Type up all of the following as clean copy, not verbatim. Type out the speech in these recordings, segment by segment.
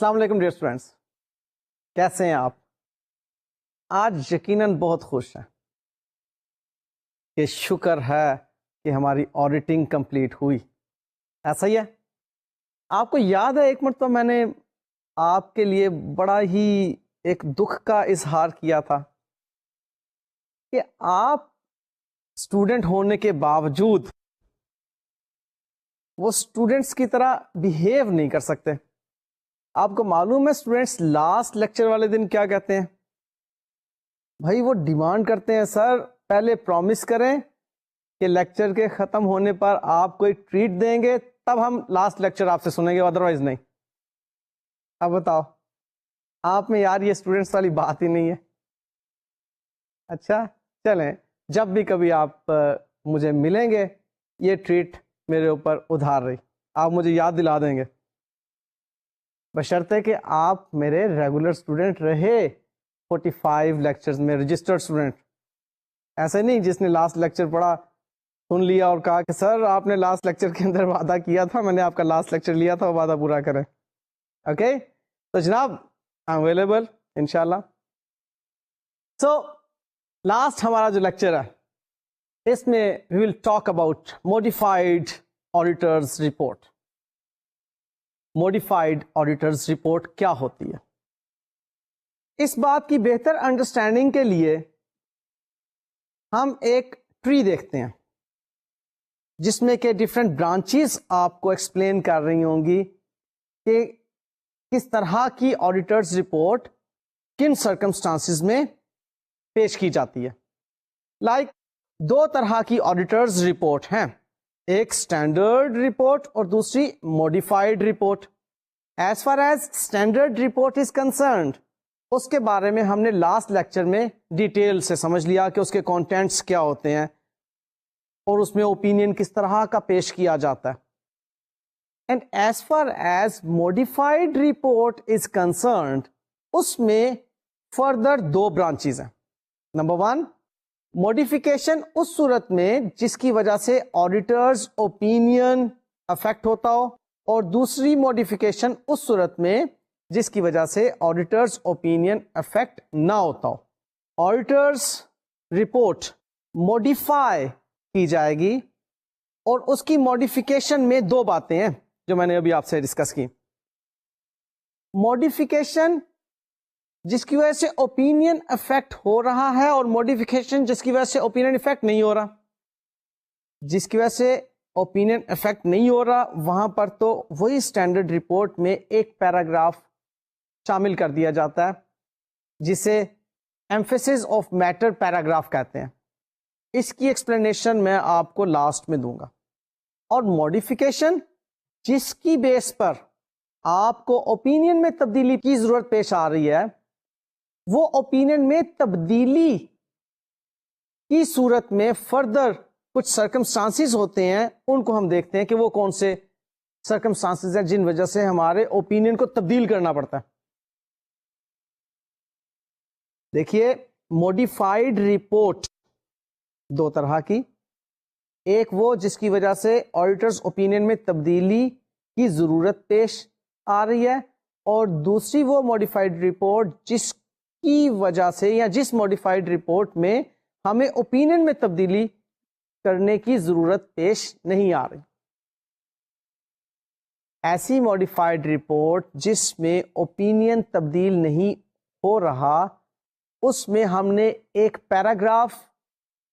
السلام علیکم dear students, کیسے ہیں آپ؟ آج یقیناً بہت خوش ہیں کہ شکر ہے کہ ہماری آڈیٹنگ کمپلیٹ ہوئی. ایسا ہی ہے؟ آپ کو یاد ہے ایک مرتبہ میں نے آپ کے لیے بڑا ہی ایک دکھ کا اظہار کیا تھا کہ آپ اسٹوڈنٹ ہونے کے باوجود وہ اسٹوڈنٹس کی طرح بیہیو نہیں کر سکتے. آپ کو معلوم ہے اسٹوڈنٹس لاسٹ لیکچر والے دن کیا کہتے ہیں؟ بھائی وہ ڈیمانڈ کرتے ہیں سر پہلے پرومس کریں کہ لیکچر کے ختم ہونے پر آپ کوئی ٹریٹ دیں گے تب ہم لاسٹ لیکچر آپ سے سنیں گے، ادروائز نہیں. اب بتاؤ آپ میں یار یہ اسٹوڈنٹس والی بات ہی نہیں ہے. اچھا چلیں، جب بھی کبھی آپ مجھے ملیں گے یہ ٹریٹ میرے اوپر ادھار رہی، آپ مجھے یاد دلا دیں گے، بشرطے کہ آپ میرے ریگولر اسٹوڈنٹ رہے 45 لیکچرز میں، رجسٹرڈ اسٹوڈنٹ. ایسے نہیں جس نے لاسٹ لیکچر پڑھا سن لیا اور کہا کہ سر آپ نے لاسٹ لیکچر کے اندر وعدہ کیا تھا، میں نے آپ کا لاسٹ لیکچر لیا تھا، وہ وعدہ پورا کریں. اوکے تو جناب اویلیبل انشاءاللہ. سو لاسٹ ہمارا جو لیکچر ہے اس میں we will talk about modified auditor's report. Modified auditor's report کیا ہوتی ہے؟ اس بات کی بہتر انڈرسٹینڈنگ کے لیے ہم ایک ٹری دیکھتے ہیں جس میں کہ ڈفرینٹ برانچز آپ کو ایکسپلین کر رہی ہوں گی کہ کس طرح کی آڈیٹرز رپورٹ کن سرکمسٹانسز میں پیش کی جاتی ہے. لائک دو طرح کی آڈیٹرز رپورٹ ہیں، ایک اسٹینڈرڈ رپورٹ اور دوسری modified report. As far as standard report is concerned اس کے بارے میں ہم نے لاسٹ لیکچر میں ڈیٹیل سے سمجھ لیا کہ اس کے کانٹینٹس کیا ہوتے ہیں اور اس میں اوپینین کس طرح کا پیش کیا جاتا ہے. And as far as modified report is concerned اس میں فردر دو برانچز ہیں. نمبر ون، موڈیفیکیشن اس صورت میں جس کی وجہ سے آڈیٹرز اوپینین افیکٹ ہوتا ہو، اور دوسری موڈیفیکیشن اس صورت میں جس کی وجہ سے آڈیٹرز اوپینین افیکٹ نہ ہوتا ہو. آڈیٹرز رپورٹ موڈیفائی کی جائے گی اور اس کی موڈیفیکیشن میں دو باتیں ہیں جو میں نے ابھی آپ سے ڈسکس کی. موڈیفیکیشن جس کی وجہ سے اوپینین افیکٹ ہو رہا ہے اور موڈیفیکیشن جس کی وجہ سے اوپینین افیکٹ نہیں ہو رہا. جس کی وجہ سے اوپینین افیکٹ نہیں ہو رہا وہاں پر تو وہی اسٹینڈرڈ رپورٹ میں ایک پیراگراف شامل کر دیا جاتا ہے جسے ایمفیسس آف میٹر پیراگراف کہتے ہیں. اس کی ایکسپلینیشن میں آپ کو لاسٹ میں دوں گا. اور موڈیفیکیشن جس کی بیس پر آپ کو اوپینین میں تبدیلی کی ضرورت پیش آ رہی ہے، وہ اوپینین میں تبدیلی کی صورت میں فردر کچھ سرکمسٹانسز ہوتے ہیں، ان کو ہم دیکھتے ہیں کہ وہ کون سے سرکمسٹانسز ہیں جن وجہ سے ہمارے اوپینین کو تبدیل کرنا پڑتا ہے. دیکھیے موڈیفائڈ رپورٹ دو طرح کی، ایک وہ جس کی وجہ سے آڈیٹرز اوپینین میں تبدیلی کی ضرورت پیش آ رہی ہے، اور دوسری وہ موڈیفائڈ رپورٹ جس کی وجہ سے یا جس موڈیفائڈ رپورٹ میں ہمیں اوپینین میں تبدیلی کرنے کی ضرورت پیش نہیں آ رہی. ایسی موڈیفائڈ رپورٹ جس میں اوپینین تبدیل نہیں ہو رہا اس میں ہم نے ایک پیراگراف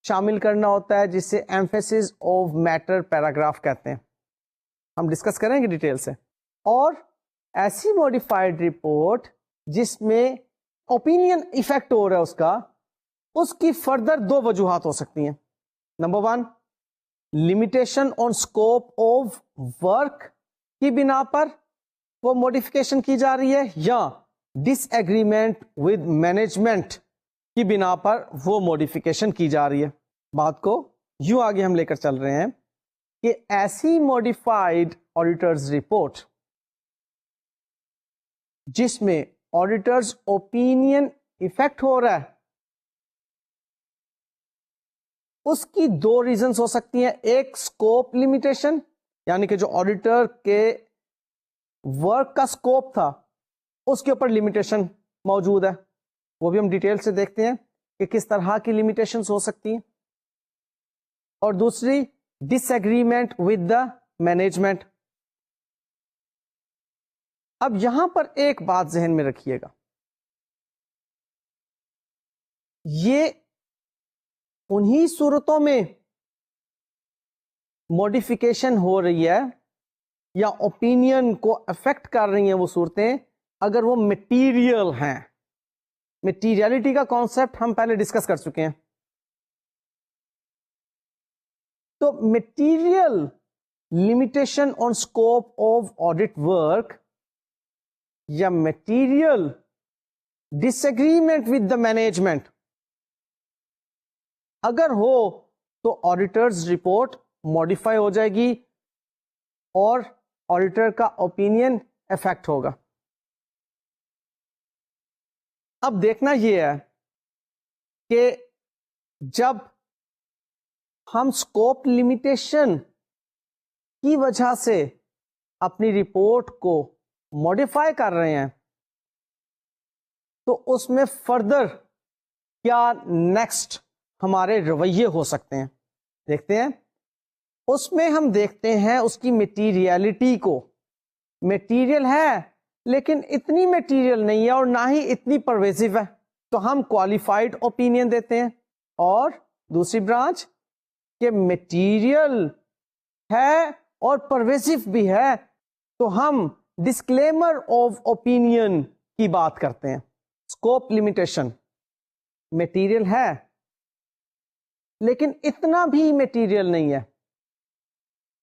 شامل کرنا ہوتا ہے جسے ایمفیسس آف میٹر پیراگراف کہتے ہیں. ہم ڈسکس کریں گے ڈیٹیل سے. اور ایسی موڈیفائڈ رپورٹ جس میں اوپینین ایفیکٹ ہو رہا ہے اس کی فردر دو وجوہات ہو سکتی ہیں. Number one, limitation on scope of work کی بنا پر وہ موڈیفیکیشن کی جا رہی ہے، یا ڈس ایگریمنٹ ود مینجمنٹ کی بنا پر وہ موڈیفیکیشن کی جا رہی ہے. بات کو یوں آگے ہم لے کر چل رہے ہیں کہ ایسی موڈیفائڈ آڈیٹرز رپورٹ جس میں آڈیٹرز اوپینین ایفیکٹ ہو رہا ہے اس کی دو ریزنز ہو سکتی ہیں. ایک اسکوپ لمیٹیشن، یعنی کہ جو آڈیٹر کے ورک کا اسکوپ تھا اس کے اوپر لمیٹیشن موجود ہے، وہ بھی ہم ڈیٹیل سے دیکھتے ہیں کہ کس طرح کی لمیٹیشنز ہو سکتی ہیں. اور دوسری ڈس ایگریمنٹ ود دا مینجمنٹ. اب یہاں پر ایک بات ذہن میں رکھیے گا، یہ انہی صورتوں میں موڈیفیکیشن ہو رہی ہے یا اوپینین کو افیکٹ کر رہی ہیں وہ صورتیں اگر وہ مٹیریل ہیں. مٹیریلٹی کا کانسیپٹ ہم پہلے ڈسکس کر چکے ہیں. تو material limitation on scope of audit work یا material disagreement with the management اگر ہو تو آڈیٹرز رپورٹ ماڈیفائی ہو جائے گی اور آڈیٹر کا اوپینین افیکٹ ہوگا. اب دیکھنا یہ ہے کہ جب ہم اسکوپ لمیٹیشن کی وجہ سے اپنی رپورٹ کو ماڈیفائی کر رہے ہیں تو اس میں فردر کیا نیکسٹ ہمارے رویے ہو سکتے ہیں دیکھتے ہیں. اس میں ہم دیکھتے ہیں اس کی مٹیریلٹی کو. مٹیریل ہے لیکن اتنی مٹیریل نہیں ہے اور نہ ہی اتنی پرویزو ہے تو ہم کوالیفائڈ اوپینین دیتے ہیں. اور دوسری برانچ کہ مٹیریل ہے اور پرویزو بھی ہے تو ہم ڈسکلیمر آف اوپینین کی بات کرتے ہیں. اسکوپ لمیٹیشن مٹیریل ہے لیکن اتنا بھی مٹیریل نہیں ہے،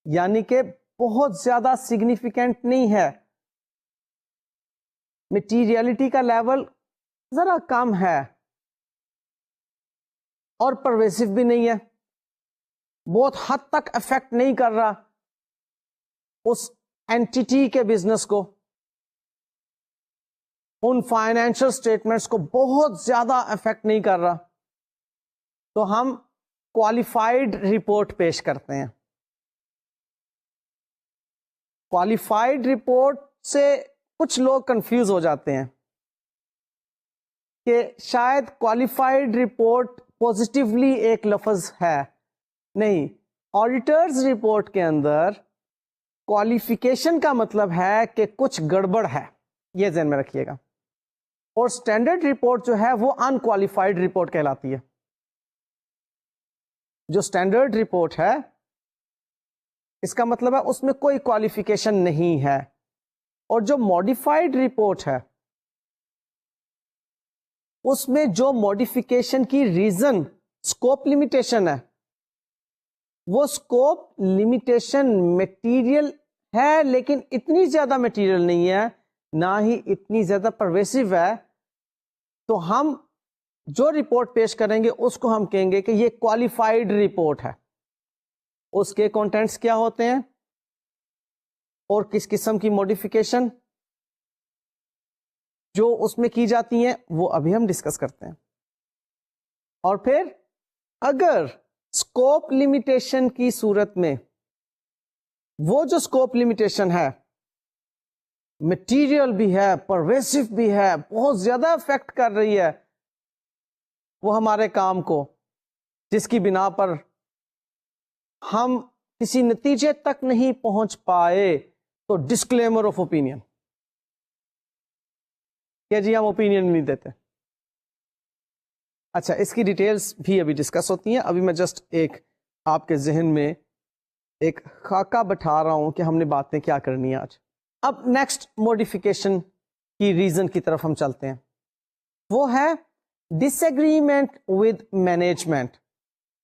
یعنی کہ بہت زیادہ سگنیفیکینٹ نہیں ہے، مٹیریلٹی کا لیول ذرا کم ہے اور پرویسو بھی نہیں ہے، بہت حد تک افیکٹ نہیں کر رہا اس اینٹی کے بزنس کو، ان فائنینشل سٹیٹمنٹس کو بہت زیادہ افیکٹ نہیں کر رہا، تو ہم کوالیفائڈ رپورٹ پیش کرتے ہیں. کوالیفائڈ رپورٹ سے کچھ لوگ کنفیوز ہو جاتے ہیں کہ شاید کوالیفائڈ رپورٹ پوزیٹیولی ایک لفظ ہے. نہیں، آڈیٹرز رپورٹ کے اندر کوالیفیکیشن کا مطلب ہے کہ کچھ گڑبڑ ہے، یہ ذہن میں رکھیے گا. اور اسٹینڈرڈ رپورٹ جو ہے وہ انکوالیفائڈ رپورٹ کہلاتی ہے. جو اسٹینڈرڈ رپورٹ ہے اس کا مطلب ہے اس میں کوئی کوالیفیکیشن نہیں ہے. اور جو ماڈیفائڈ رپورٹ ہے اس میں جو ماڈیفیکیشن کی ریزن اسکوپ لمیٹیشن ہے، وہ اسکوپ لمیٹیشن مٹیریل ہے لیکن اتنی زیادہ مٹیریل نہیں ہے، نہ ہی اتنی زیادہ پرویسو ہے، تو ہم جو رپورٹ پیش کریں گے اس کو ہم کہیں گے کہ یہ کوالیفائڈ رپورٹ ہے. اس کے کانٹینٹس کیا ہوتے ہیں اور کس قسم کی ماڈیفیکیشن جو اس میں کی جاتی ہیں وہ ابھی ہم ڈسکس کرتے ہیں. اور پھر اگر اسکوپ لمیٹیشن کی صورت میں وہ جو اسکوپ لمیٹیشن ہے مٹیریل بھی ہے، پرویسو بھی ہے، بہت زیادہ افیکٹ کر رہی ہے وہ ہمارے کام کو، جس کی بنا پر ہم کسی نتیجے تک نہیں پہنچ پائے، تو ڈسکلیمر آف اوپینین کہ جی ہم اوپینین نہیں دیتے. اچھا، اس کی ڈیٹیلز بھی ابھی ڈسکس ہوتی ہیں. ابھی میں جسٹ ایک آپ کے ذہن میں ایک خاکہ بٹھا رہا ہوں کہ ہم نے باتیں کیا کرنی ہے آج. اب نیکسٹ موڈیفیکیشن کی ریزن کی طرف ہم چلتے ہیں، وہ ہے ڈس ایگریمنٹ ود مینجمنٹ.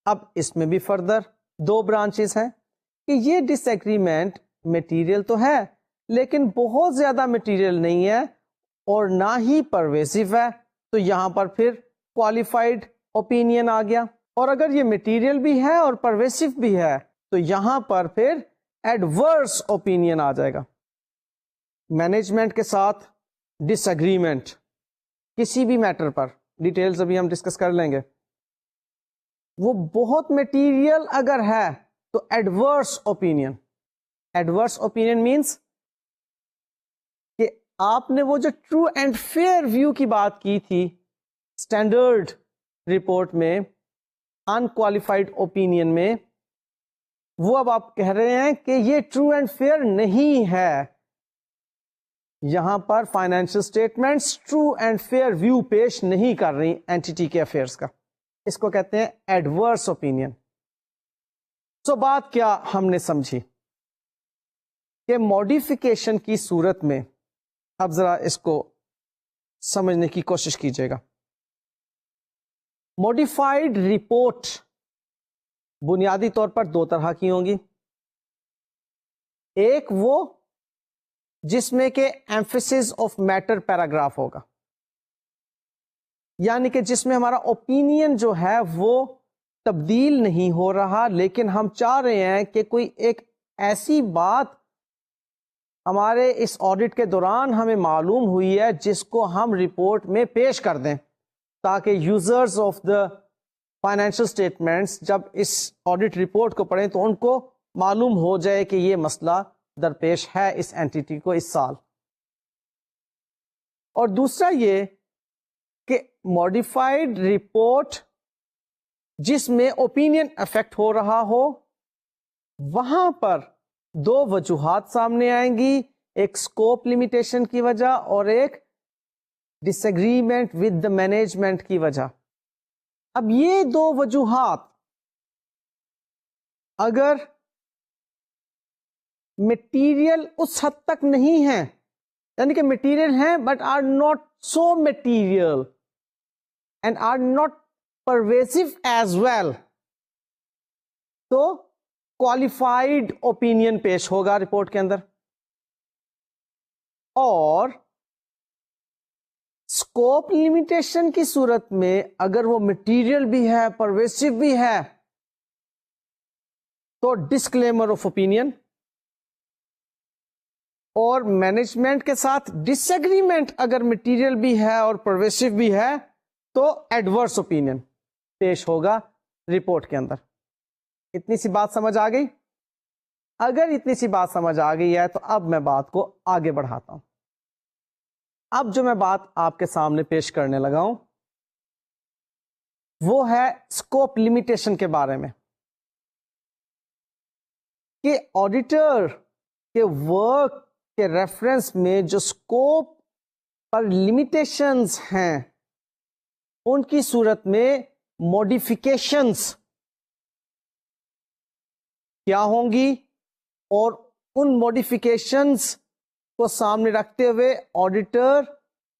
اب اس میں بھی فردر دو برانچز ہیں کہ یہ ڈس ایگریمنٹ مٹیریل تو ہے لیکن بہت زیادہ مٹیریل نہیں ہے اور نہ ہی پرویسو ہے، تو یہاں پر پھر کوالیفائڈ اوپینین آ گیا. اور اگر یہ مٹیریل بھی ہے اور پرویسو بھی ہے تو یہاں پر پھر ایڈورس اوپینین آ جائے گا. مینجمنٹ کے ساتھ ڈس ایگریمنٹ کسی بھی میٹر پر، ڈیٹیلز ابھی ہم ڈسکس کر لیں گے، وہ بہت مٹیریل اگر ہے تو adverse opinion. Adverse opinion means کہ آپ نے وہ جو ٹرو اینڈ فیئر ویو کی بات کی تھی اسٹینڈرڈ رپورٹ میں، انکوالیفائڈ اوپینین میں، وہ اب آپ کہہ رہے ہیں کہ یہ ٹرو اینڈ فیئر نہیں ہے. یہاں پر financial statements true and fair view پیش نہیں کر رہی اینٹی کے افیئرس کا. اس کو کہتے ہیں ایڈورس اوپینین. سو بات کیا ہم نے سمجھی کہ موڈیفیکیشن کی صورت میں، اب ذرا اس کو سمجھنے کی کوشش کیجیے گا. موڈیفائڈ رپورٹ بنیادی طور پر دو طرح کی ہوں گی. ایک وہ جس میں کہ ایمفیسس آف میٹر پیراگراف ہوگا، یعنی کہ جس میں ہمارا اوپینین جو ہے وہ تبدیل نہیں ہو رہا، لیکن ہم چاہ رہے ہیں کہ کوئی ایک ایسی بات ہمارے اس آڈٹ کے دوران ہمیں معلوم ہوئی ہے جس کو ہم رپورٹ میں پیش کر دیں، تاکہ users of the financial statements جب اس آڈٹ رپورٹ کو پڑھیں تو ان کو معلوم ہو جائے کہ یہ مسئلہ درپیش ہے اس اینٹی کو اس سال. اور دوسرا یہ کہ ماڈیفائڈ رپورٹ جس میں اوپینین افیکٹ ہو رہا ہو، وہاں پر دو وجوہات سامنے آئیں گی، ایک اسکوپ لمیٹیشن کی وجہ اور ایک ڈس ایگریمنٹ ود دا مینجمنٹ کی وجہ. اب یہ دو وجوہات اگر مٹیریل اس حد تک نہیں ہیں، یعنی کہ مٹیریل ہیں but are not so material and are not proviso as well, تو کوالیفائڈ اوپینین پیش ہوگا رپورٹ کے اندر. اور اسکوپ لمیٹیشن کی صورت میں اگر وہ مٹیریل بھی ہے، پرویسو بھی ہے، تو ڈسکلیمر آف اوپینین. اور مینجمنٹ کے ساتھ ڈس ایگریمنٹ اگر مٹیریل بھی ہے اور پرویسو بھی ہے تو ایڈورس اوپینین پیش ہوگا رپورٹ کے اندر. اتنی سی بات سمجھ آ گئی؟ اگر اتنی سی بات سمجھ آ گئی ہے تو اب میں بات کو آگے بڑھاتا ہوں. اب جو میں بات آپ کے سامنے پیش کرنے لگا ہوں وہ ہے اسکوپ لمیٹیشن کے بارے میں، کہ آڈیٹر کے ورک کے ریفرنس میں جو اسکوپ پر لمیٹیشنز ہیں ان کی صورت میں موڈیفیکیشنز کیا ہوں گی، اور ان موڈیفیکیشنز کو سامنے رکھتے ہوئے آڈیٹر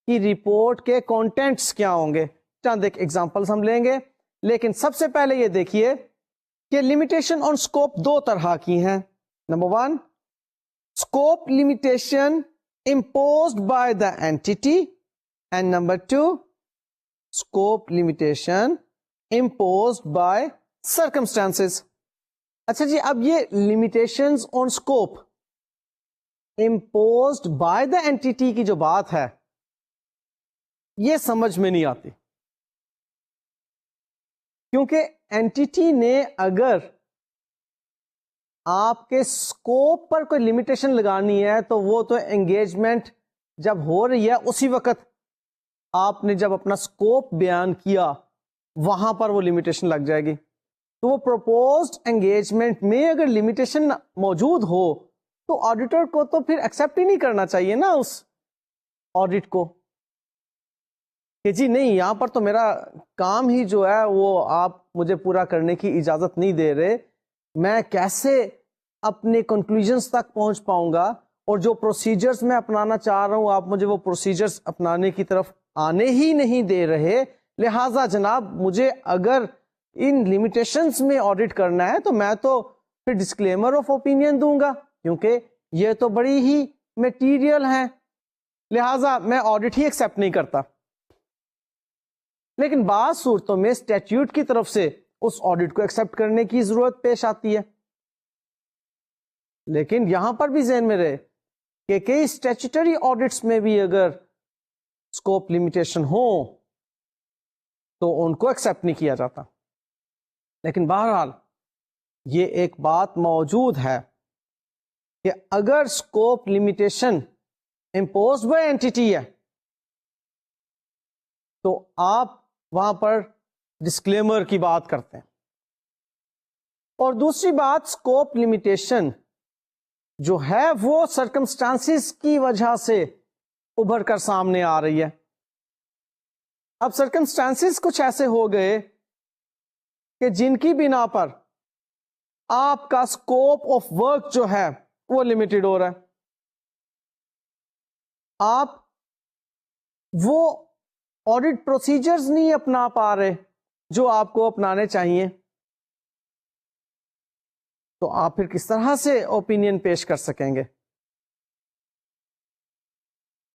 کی رپورٹ کے کانٹینٹس کیا ہوں گے. چند ایک ایگزامپلس ہم لیں گے، لیکن سب سے پہلے یہ دیکھیے کہ لمیٹیشن آن اسکوپ دو طرح کی ہیں. Number 1 scope limitation imposed by the entity, and number 2 scope limitation imposed by circumstances. اچھا جی، اب یہ limitations on scope imposed by the entity کی جو بات ہے یہ سمجھ میں نہیں آتی، کیونکہ اینٹی نے اگر آپ کے اسکوپ پر کوئی لمیٹیشن لگانی ہے تو وہ تو انگیجمنٹ جب ہو رہی ہے اسی وقت آپ نے جب اپنا اسکوپ بیان کیا وہاں پر وہ لمیٹیشن لگ جائے گی. تو وہ پروپوزڈ انگیجمنٹ میں اگر لمیٹیشن موجود ہو تو آڈیٹر کو تو پھر ایکسپٹ ہی نہیں کرنا چاہیے نا اس آڈٹ کو، کہ جی نہیں یہاں پر تو میرا کام ہی جو ہے وہ آپ مجھے پورا کرنے کی اجازت نہیں دے رہے، میں کیسے اپنے کنکلوژنس تک پہنچ پاؤں گا، اور جو پروسیجرز میں اپنانا چاہ رہا ہوں آپ مجھے وہ پروسیجرز اپنانے کی طرف آنے ہی نہیں دے رہے. لہٰذا جناب مجھے اگر ان لمیٹیشنز میں آڈٹ کرنا ہے تو میں تو پھر ڈسکلیمر آف اوپینین دوں گا، کیونکہ یہ تو بڑی ہی میٹیریل ہیں، لہٰذا میں آڈٹ ہی ایکسپٹ نہیں کرتا. لیکن بعض صورتوں میں اسٹیچیوٹ کی طرف سے اس آڈٹ کو ایکسپٹ کرنے کی ضرورت پیش آتی ہے. لیکن یہاں پر بھی ذہن میں رہے کہ کئی اسٹیچوٹری آڈٹس میں بھی اگر اسکوپ لمیٹیشن ہو تو ان کو ایکسپٹ نہیں کیا جاتا. لیکن بہرحال یہ ایک بات موجود ہے کہ اگر scope limitation imposed by entity ہے تو آپ وہاں پر ڈسکلیمر کی بات کرتے ہیں. اور دوسری بات اسکوپ لمیٹیشن جو ہے وہ سرکمسٹانسز کی وجہ سے ابھر کر سامنے آ رہی ہے. اب سرکمسٹانسز کچھ ایسے ہو گئے کہ جن کی بنا پر آپ کا اسکوپ آف ورک جو ہے وہ لمیٹڈ ہو رہا ہے. آپ وہ آڈٹ پروسیجرز نہیں اپنا پا رہے جو آپ کو اپنانے چاہیے, تو آپ پھر کس طرح سے اوپینین پیش کر سکیں گے؟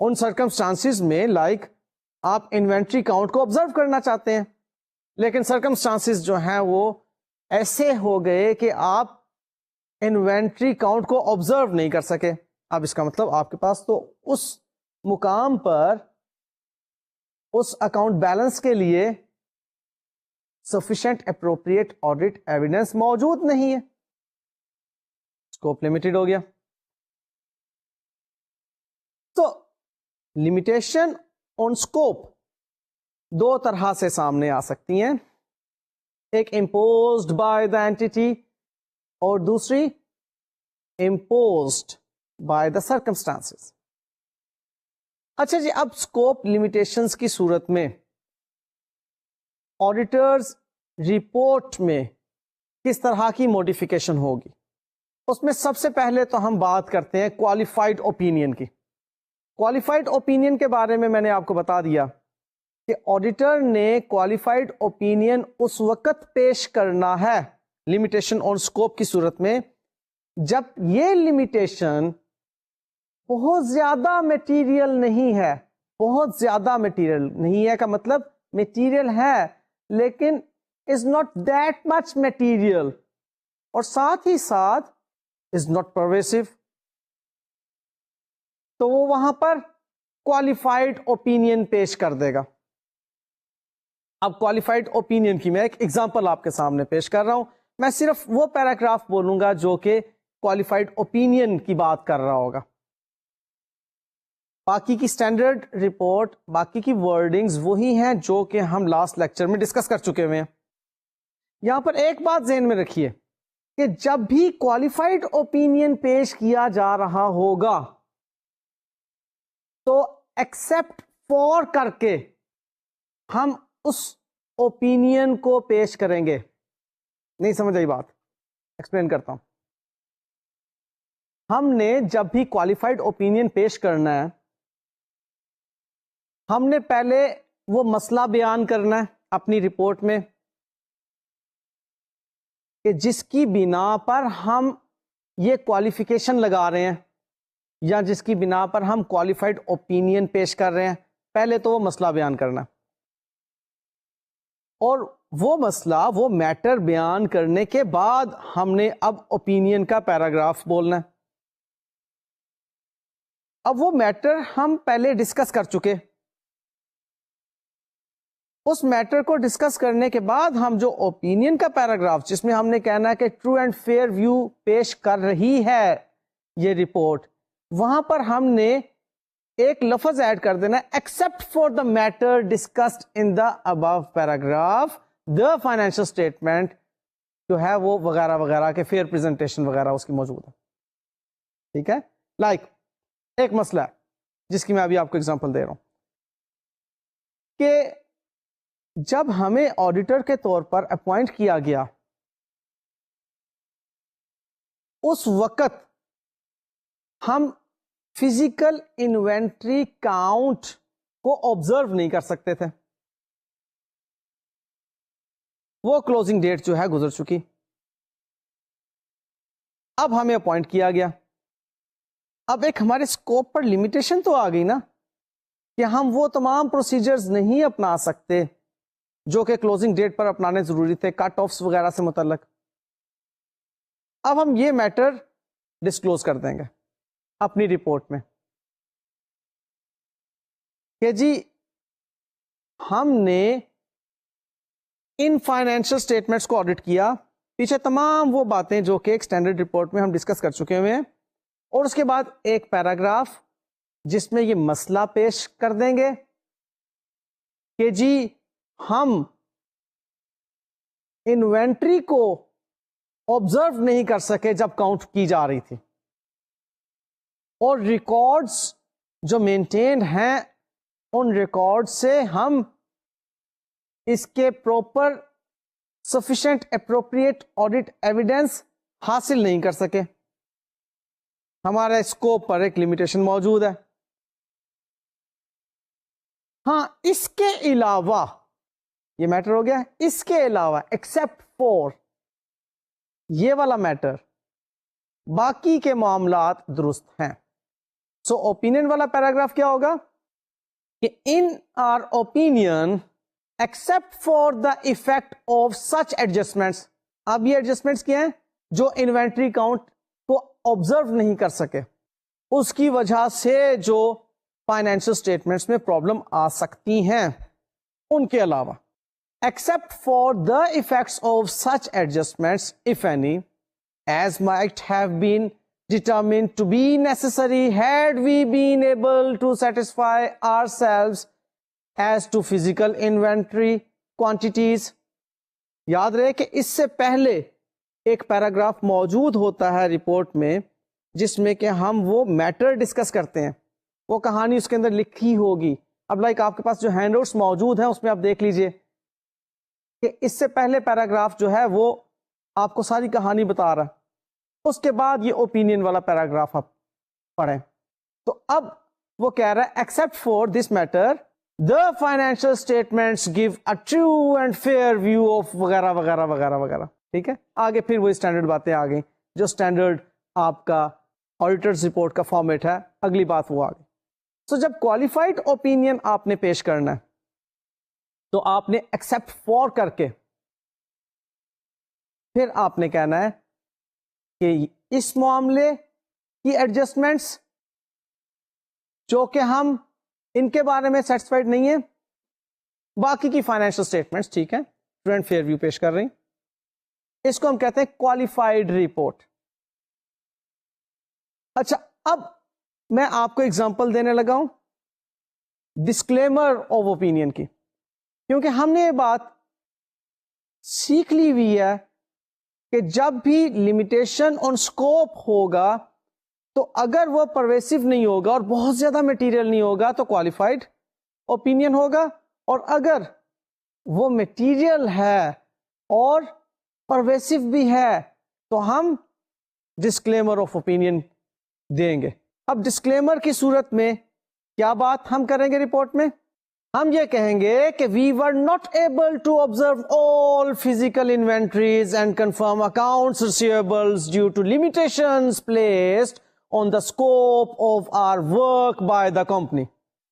ان سرکمسٹانسز میں لائک آپ انوینٹری کاؤنٹ کو آبزرو کرنا چاہتے ہیں لیکن سرکمسٹانسز جو ہیں وہ ایسے ہو گئے کہ آپ انوینٹری کاؤنٹ کو آبزرو نہیں کر سکے. اب اس کا مطلب آپ کے پاس تو اس مقام پر اس اکاؤنٹ بیلنس کے لیے sufficient appropriate audit evidence موجود نہیں ہے, اسکوپ لمیٹڈ ہو گیا. تو لمیٹیشن آن اسکوپ دو طرح سے سامنے آ سکتی ہیں, ایک امپوزڈ بائی دا اینٹی اور دوسری امپوزڈ بائی دا سرکمسٹانسز. اچھا جی, اب اسکوپ لمیٹیشنز کی صورت میں آڈیٹرز رپورٹ میں کس طرح کی موڈیفیکیشن ہوگی؟ اس میں سب سے پہلے تو ہم بات کرتے ہیں کوالیفائڈ اوپینین کی. کوالیفائڈ اوپینین کے بارے میں نے آپ کو بتا دیا کہ آڈیٹر نے کوالیفائڈ اوپینین اس وقت پیش کرنا ہے لمیٹیشن آن اسکوپ کی صورت میں جب یہ لمیٹیشن بہت زیادہ میٹیریل نہیں ہے. بہت زیادہ میٹیریل نہیں ہے کا مطلب میٹیریل ہے لیکن is not that much material, اور ساتھ ہی ساتھ از ناٹ پرویسو, تو وہ وہاں پر کوالیفائڈ اوپینین پیش کر دے گا. اب کوالیفائڈ اوپینین کی میں ایک ایگزامپل آپ کے سامنے پیش کر رہا ہوں. میں صرف وہ پیراگراف بولوں گا جو کہ کوالیفائڈ اوپینین کی بات کر رہا ہوگا. باقی کی اسٹینڈرڈ رپورٹ, باقی کی ورڈنگز وہی ہیں جو کہ ہم لاسٹ لیکچر میں ڈسکس کر چکے ہوئے ہیں. یہاں پر ایک بات ذہن میں رکھیے کہ جب بھی کوالیفائڈ اوپینین پیش کیا جا رہا ہوگا تو ایکسپٹ فور کر کے ہم اس اوپینین کو پیش کریں گے. نہیں سمجھ آئی بات؟ ایکسپلین کرتا ہوں. ہم نے جب بھی کوالیفائڈ اوپینین پیش کرنا ہے ہم نے پہلے وہ مسئلہ بیان کرنا ہے اپنی رپورٹ میں کہ جس کی بنا پر ہم یہ کوالیفیکیشن لگا رہے ہیں یا جس کی بنا پر ہم کوالیفائڈ اوپینین پیش کر رہے ہیں. پہلے تو وہ مسئلہ بیان کرنا اور وہ مسئلہ وہ میٹر بیان کرنے کے بعد ہم نے اب اوپینین کا پیراگراف بولنا ہے. اب وہ میٹر ہم پہلے ڈسکس کر چکے, اس میٹر کو ڈسکس کرنے کے بعد ہم جو اوپینین کا پیراگراف جس میں ہم نے کہنا ہے کہ ٹرو اینڈ فیئر ویو پیش کر رہی ہے یہ رپورٹ, وہاں پر ہم نے ایک لفظ ایڈ کر دینا except for the matter discussed in the above paragraph the financial statement جو ہے وہ وغیرہ وغیرہ کے فیئر پریزنٹیشن وغیرہ اس کی موجود ہے. ٹھیک ہے, لائک ایک مسئلہ ہے جس کی میں ابھی آپ کو ایگزامپل دے رہا ہوں کہ جب ہمیں آڈیٹر کے طور پر اپوائنٹ کیا گیا اس وقت ہم فزیکل انوینٹری کاؤنٹ کو آبزرو نہیں کر سکتے تھے. وہ کلوزنگ ڈیٹ جو ہے گزر چکی. اب ہمیں اپوائنٹ کیا گیا, اب ایک ہمارے اسکوپ پر لمیٹیشن تو آ گئی نا کہ ہم وہ تمام پروسیجرز نہیں اپنا سکتے جو کہ کلوزنگ ڈیٹ پر اپنانے ضروری تھے, کٹ آفس وغیرہ سے متعلق. اب ہم یہ میٹر ڈسکلوز کر دیں گے اپنی رپورٹ میں کہ جی ہم نے ان فائنینشیل اسٹیٹمنٹس کو آڈٹ کیا, پیچھے تمام وہ باتیں جو کہ ایک اسٹینڈرڈ رپورٹ میں ہم ڈسکس کر چکے ہوئے ہیں, اور اس کے بعد ایک پیراگراف جس میں یہ مسئلہ پیش کر دیں گے کہ جی ہم انوینٹری کو آبزرو نہیں کر سکے جب کاؤنٹ کی جا رہی تھی، اور ریکارڈز جو مینٹینڈ ہیں ان ریکارڈ سے ہم اس کے proper sufficient appropriate audit evidence حاصل نہیں کر سکے. ہمارا اسکوپ پر ایک لمیٹیشن موجود ہے. ہاں اس کے علاوہ یہ میٹر ہو گیا، اس کے علاوہ ایکسپٹ فور یہ والا میٹر باقی کے معاملات درست ہیں. سو اوپینین والا پیراگراف کیا ہوگا کہ in our opinion except for the effect of such adjustments. اب یہ ایڈجسٹمنٹس کیا ہیں؟ جو انوینٹری کاؤنٹ کو آبزرو نہیں کر سکے، اس کی وجہ سے جو فائنینشل اسٹیٹمنٹس میں پرابلم آ سکتی ہیں، ان کے علاوہ except for the effects of such adjustments, if any, as might have been determined to be necessary had we been able to satisfy ourselves as to physical inventory quantities. یاد رہے کہ اس سے پہلے ایک پیراگراف موجود ہوتا ہے رپورٹ میں جس میں کہ ہم وہ میٹر ڈسکس کرتے ہیں، وہ کہانی اس کے اندر لکھی ہوگی. اب لائک آپ کے پاس جو ہینڈ آؤٹس موجود ہیں اس میں آپ دیکھ لیجئے کہ اس سے پہلے پیراگراف جو ہے وہ آپ کو ساری کہانی بتا رہا ہے، اس کے بعد یہ اوپینین والا پیراگراف آپ پڑھیں. تو اب وہ کہہ رہا ہے except for this matter the financial statements give a true and fair view of وغیرہ وغیرہ وغیرہ وغیرہ. ٹھیک ہے، آگے پھر وہ اسٹینڈرڈ باتیں آ گئی جو اسٹینڈرڈ آپ کا آڈیٹرز رپورٹ کا فارمیٹ ہے، اگلی بات وہ آ گئی. سو جب کوالیفائڈ اوپینین آپ نے پیش کرنا ہے تو آپ نے ایکسپٹ فور کر کے پھر آپ نے کہنا ہے کہ اس معاملے کی ایڈجسٹمنٹس جو کہ ہم ان کے بارے میں سیٹسفائڈ نہیں ہیں، باقی کی فائنینشل اسٹیٹمنٹس ٹھیک ہے، ٹرو اینڈ فیئر ویو پیش کر رہی. اس کو ہم کہتے ہیں کوالیفائڈ رپورٹ. اچھا اب میں آپ کو اگزامپل دینے لگا ہوں ڈسکلیمر آف اوپینین کی، کیونکہ ہم نے یہ بات سیکھ لی ہوئی ہے کہ جب بھی لمیٹیشن آن اسکوپ ہوگا تو اگر وہ پرویسو نہیں ہوگا اور بہت زیادہ مٹیریل نہیں ہوگا تو کوالیفائڈ اوپینین ہوگا، اور اگر وہ مٹیریل ہے اور پرویسو بھی ہے تو ہم ڈسکلیمر آف اوپینین دیں گے. اب ڈسکلیمر کی صورت میں کیا بات ہم کریں گے رپورٹ میں؟ ہم یہ کہیں گے کہ we are not able to observe all physical inventories and confirm accounts receivables due to limitations placed on the scope of our work by the company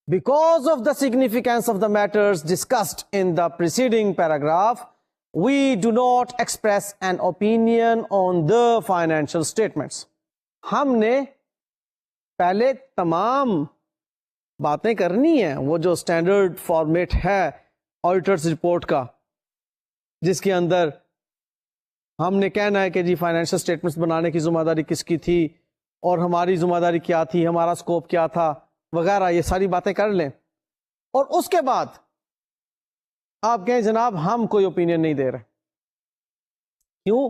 because of the significance of the matters discussed in the preceding paragraph. We do not express an opinion on the financial statements. ہم نے پہلے تمام باتیں کرنی ہیں، وہ جو standard format ہے آڈیٹرز رپورٹ کا جس کے اندر ہم نے کہنا ہے کہ جی فائنینشیل اسٹیٹمنٹس بنانے کی ذمہ داری کس کی تھی اور ہماری ذمہ داری کیا تھی، ہمارا اسکوپ کیا تھا وغیرہ، یہ ساری باتیں کر لیں. اور اس کے بعد آپ کہیں جناب ہم کوئی اوپینین نہیں دے رہے. کیوں؟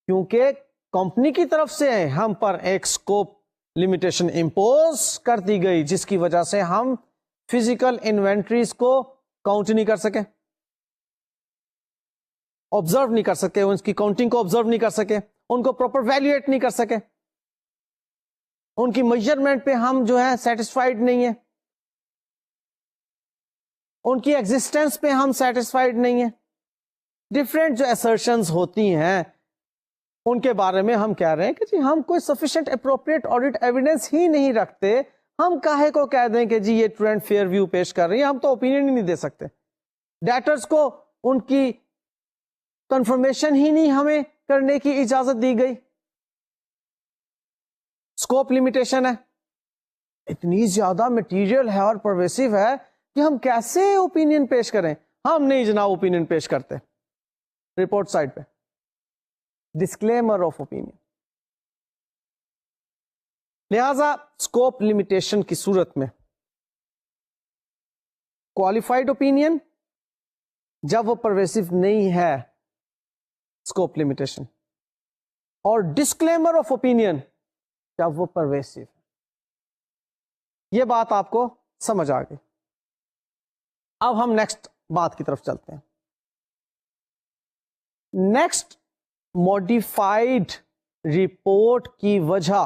کیونکہ کمپنی کی طرف سے ہم پر ایک اسکوپ لمیٹیشن امپوز کر دی گئی جس کی وجہ سے ہم فزیکل انوینٹریز کو کاؤنٹ نہیں کر سکے، آبزرو نہیں کر سکے، ان کی کاؤنٹنگ کو آبزرو نہیں کر سکے، ان کو پراپر ویلیویٹ نہیں کر سکے، ان کی میجرمنٹ پہ ہم جو ہے سیٹسفائیڈ نہیں ہیں، ان کی ایگزسٹنس پہ ہم سیٹسفائیڈ نہیں ہیں. ڈفرینٹ جو assertions ہوتی ہیں ان کے بارے میں ہم کہہ رہے ہیں کہ جی ہم کوئی سفیشینٹ اپروپریٹ آڈٹ ایویڈنس ہی نہیں رکھتے، ہم کاہے کو کہہ دیں کہ جی یہ ٹرو اینڈ فیئر ویو پیش کر رہی ہیں، ہم تو اوپینین ہی نہیں دے سکتے. ڈیٹرز کو ان کی کنفرمیشن ہی نہیں ہمیں کرنے کی اجازت دی گئی. اسکوپ لمیٹیشن ہے، اتنی زیادہ مٹیریل ہے اور پرویسو ہے کہ ہم کیسے اوپینین پیش کریں؟ ہم نہیں جناب اوپینین پیش کرتے. رپورٹ سائٹ پہ ڈسکلیمر آف اوپینین. لہذا اسکوپ لمیٹیشن کی صورت میں کوالیفائڈ اوپینین جب وہ پرویسو نہیں ہے اسکوپ لمیٹیشن، اور ڈسکلیمر آف اوپینین جب وہ پرویسو ہے. یہ بات آپ کو سمجھ آ گئی. اب ہم نیکسٹ بات کی طرف چلتے ہیں. نیکسٹ، موڈیفائڈ رپورٹ کی وجہ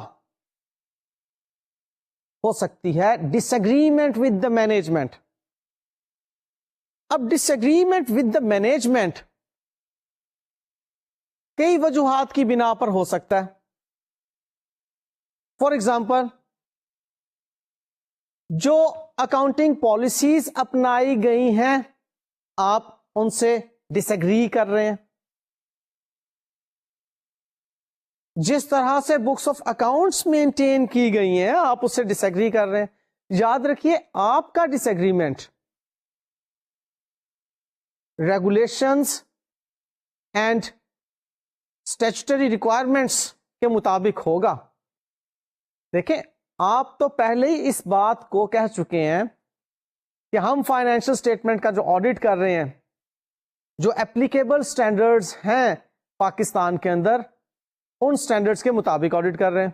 ہو سکتی ہے ڈس ایگریمنٹ ود دا مینجمنٹ. اب ڈس ایگریمنٹ ود دا مینجمنٹ کئی وجوہات کی بنا پر ہو سکتا ہے. فار ایگزامپل، جو اکاؤنٹنگ پالیسیز اپنائی گئی ہیں آپ ان سے ڈس ایگری کر رہے ہیں. جس طرح سے بکس آف اکاؤنٹس مینٹین کی گئی ہیں آپ اس سے ڈس ایگری کر رہے ہیں. یاد رکھیے آپ کا disagreement regulations and statutory requirements کے مطابق ہوگا. دیکھیں، آپ تو پہلے ہی اس بات کو کہہ چکے ہیں کہ ہم فائنینشل اسٹیٹمنٹ کا جو آڈٹ کر رہے ہیں، جو ایپلیکیبل اسٹینڈرڈز ہیں پاکستان کے اندر، ان اسٹینڈرڈز کے مطابق آڈٹ کر رہے ہیں.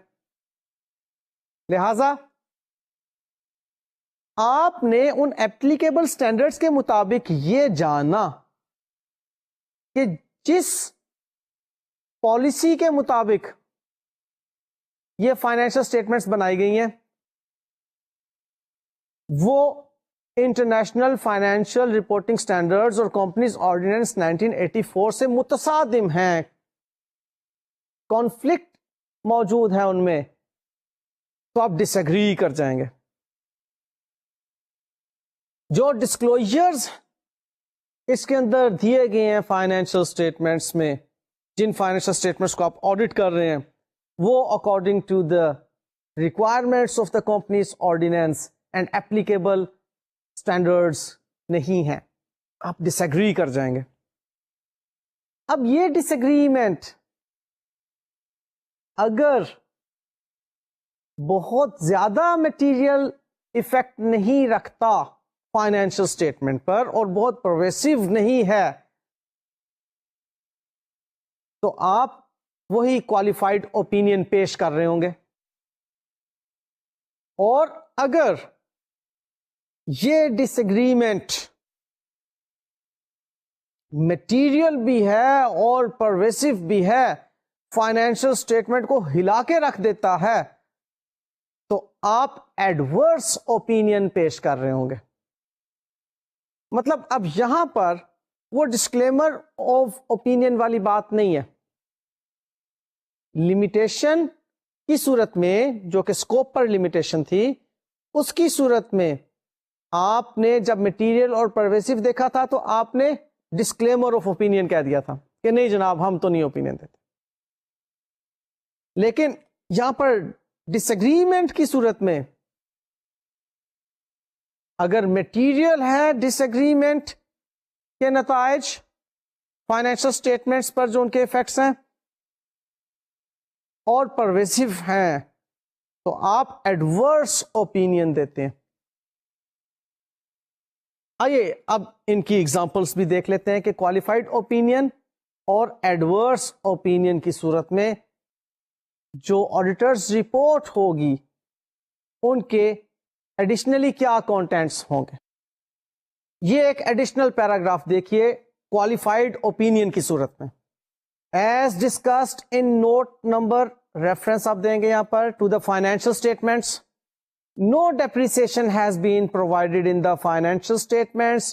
لہذا آپ نے ان ایپلیکیبل اسٹینڈرڈز کے مطابق یہ جانا کہ جس پالیسی کے مطابق یہ فائنینشل اسٹیٹمنٹس بنائی گئی ہیں وہ انٹرنیشنل فائنینشیل رپورٹنگ اسٹینڈرڈز اور کمپنیز آرڈیننس 1984 سے متصادم ہیں، کانفلکٹ موجود ہے ان میں، تو آپ ڈس ایگری کر جائیں گے. جو ڈسکلوجرز اس کے اندر دیے گئے ہیں فائنینشیل اسٹیٹمنٹس میں، جن فائنینشیل اسٹیٹمنٹس کو آپ آڈٹ کر رہے ہیں، وہ according to the requirements of the companies ordinance and applicable standards نہیں ہیں، آپ ڈس ایگری کر جائیں گے. اب یہ ڈس ایگریمنٹ اگر بہت زیادہ میٹیریل ایفیکٹ نہیں رکھتا فائنینشیل اسٹیٹمنٹ پر اور بہت پرویسو نہیں ہے، تو آپ وہی کوالیفائڈ اوپینین پیش کر رہے ہوں گے. اور اگر یہ ڈس ایگریمنٹ میٹیریل بھی ہے اور پرویسو بھی ہے، فائنینشیل اسٹیٹمنٹ کو ہلا کے رکھ دیتا ہے، تو آپ ایڈورس اوپینین پیش کر رہے ہوں گے. مطلب اب یہاں پر وہ ڈسکلیمر آف اوپینین والی بات نہیں ہے. لمیٹیشن کی صورت میں، جو کہ اسکوپ پر لمیٹیشن تھی، اس کی صورت میں آپ نے جب میٹیریل اور پرویسو دیکھا تھا تو آپ نے ڈسکلیمر آف اوپینین کہہ دیا تھا کہ نہیں جناب ہم تو نہیں اوپینین دیتے. لیکن یہاں پر ڈس ایگریمنٹ کی صورت میں اگر میٹیریل ہے ڈس ایگریمنٹ کے نتائج فائنینشل اسٹیٹمنٹس پر جو ان کے افیکٹس ہیں اور پرویسو ہیں، تو آپ ایڈورس اوپینین دیتے ہیں. آئیے اب ان کی ایگزامپلس بھی دیکھ لیتے ہیں کہ کوالیفائڈ اوپینین اور ایڈورس اوپینین کی صورت میں جو آڈیٹرز رپورٹ ہوگی ان کے ایڈیشنلی کیا کانٹینٹس ہوں گے. یہ ایک ایڈیشنل پیراگراف دیکھیے کوالیفائڈ اوپینین کی صورت میں. As discussed in note number, reference آپ دیں گے یہاں پر to the financial statements. No depreciation has been provided in the financial statements,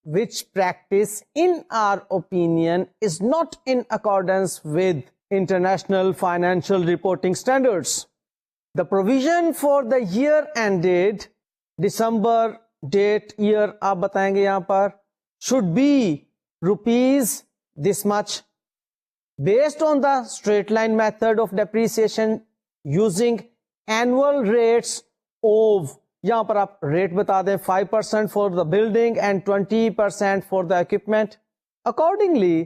which practice, in our opinion, is not in accordance with international financial reporting standards. The provision for the year ended December date year آپ بتائیں گے یہاں پر should be rupees this much based on the straight line method of depreciation using annual rates of، یہاں پر آپ rate بتا دیں 5% for the building and 20% for the equipment. Accordingly,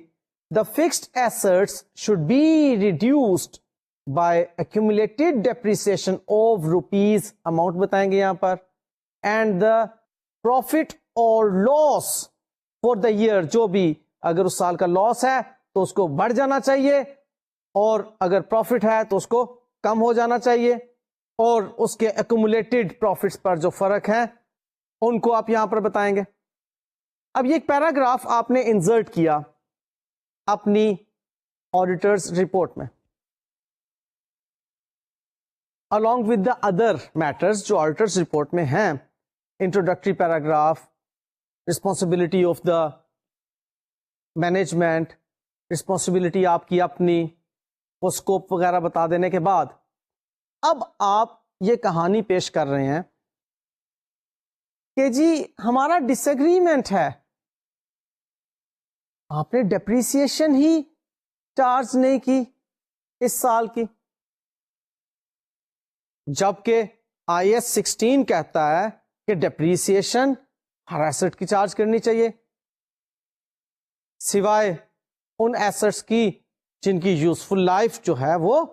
the fixed assets should be reduced by accumulated depreciation of rupees, amount بتائیں گے یہاں پر, and the profit or loss for the year, جو بھی اگر اس سال کا لاس ہے تو اس کو بڑھ جانا چاہیے, اور اگر پروفٹ ہے تو اس کو کم ہو جانا چاہیے, اور اس کے ایکومولیٹڈ پروفٹس پر جو فرق ہے ان کو آپ یہاں پر بتائیں گے. اب یہ ایک پیراگراف آپ نے انسرٹ کیا اپنی آڈیٹرز رپورٹ میں along with the other matters جو آڈیٹرز رپورٹ میں ہیں, introductory paragraph, responsibility of the management, responsibility آپ کی اپنی, وہ اسکوپ وغیرہ بتا دینے کے بعد اب آپ یہ کہانی پیش کر رہے ہیں کہ جی ہمارا ڈس ایگریمنٹ ہے, آپ نے ڈیپریسیشن ہی چارج نہیں کی اس سال کی, جبکہ آئی ایس 16 کہتا ہے کہ ڈیپریسیشن ہر ایسٹ کی چارج کرنی چاہیے سوائے ان ایسٹس کی جن کی یوزفل لائف جو ہے وہ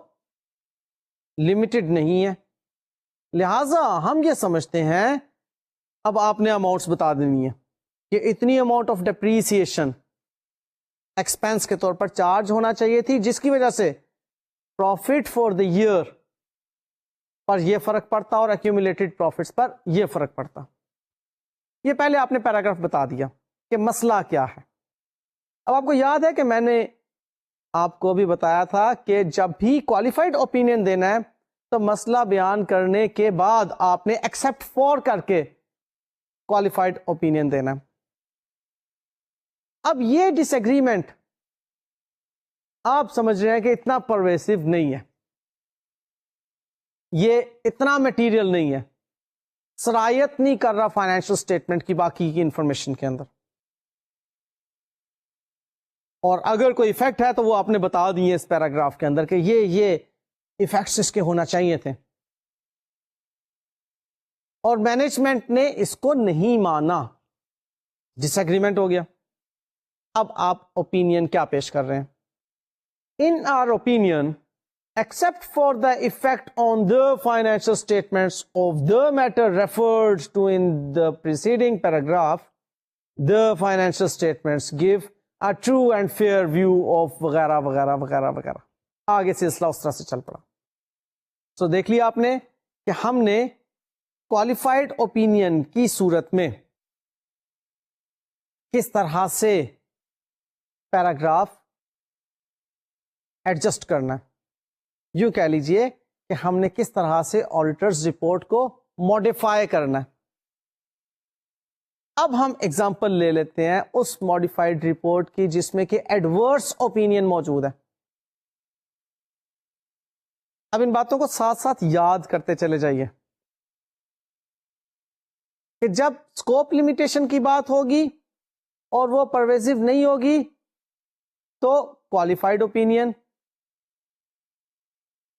لمیٹڈ نہیں ہے. لہذا ہم یہ سمجھتے ہیں, اب آپ نے اماؤنٹس بتا دینی ہے کہ اتنی اماؤنٹ آف ڈیپریسیشن ایکسپینس کے طور پر چارج ہونا چاہیے تھی, جس کی وجہ سے پروفٹ فار دا ایئر پر یہ فرق پڑتا اور ایکیومولیٹڈ پروفٹس پر یہ فرق پڑتا. یہ پہلے آپ نے پیراگراف بتا دیا کہ مسئلہ کیا ہے. اب آپ کو یاد ہے کہ میں نے آپ کو بھی بتایا تھا کہ جب بھی کوالیفائڈ اوپینین دینا ہے تو مسئلہ بیان کرنے کے بعد آپ نے ایکسپٹ فور کر کے کوالیفائڈ اوپینین دینا. اب یہ ڈس ایگریمنٹ آپ سمجھ رہے ہیں کہ اتنا پرویسو نہیں ہے, یہ اتنا میٹیریل نہیں ہے, سرایت نہیں کر رہا فائنینشل اسٹیٹمنٹ کی باقی کی انفارمیشن کے اندر, اور اگر کوئی ایفیکٹ ہے تو وہ آپ نے بتا دیے اس پیراگراف کے اندر کہ یہ ایفیکٹس اس کے ہونا چاہیے تھے, اور مینجمنٹ نے اس کو نہیں مانا, ڈس ایگریمنٹ ہو گیا. اب آپ اوپینین کیا پیش کر رہے ہیں؟ In our opinion except for the effect on the financial statements of the matter referred to in the preceding paragraph, the financial statements give a true and fair view of وغیرہ وغیرہ وغیرہ وغیرہ. آگے سلسلہ اس طرح سے چل پڑا. سو دیکھ لیا آپ نے کہ ہم نے qualified opinion کی صورت میں کس طرح سے پیراگراف ایڈجسٹ کرنا ہے. یوں کہہ لیجئے کہ ہم نے کس طرح سے آڈیٹرز رپورٹ کو ماڈیفائی کرنا ہے. اب ہم ایگزامپل لے لیتے ہیں اس ماڈیفائڈ رپورٹ کی جس میں کہ ایڈورس اوپینین موجود ہے. اب ان باتوں کو ساتھ ساتھ یاد کرتے چلے جائیے کہ جب اسکوپ لمیٹیشن کی بات ہوگی اور وہ پرویزو نہیں ہوگی تو کوالیفائڈ اوپینین,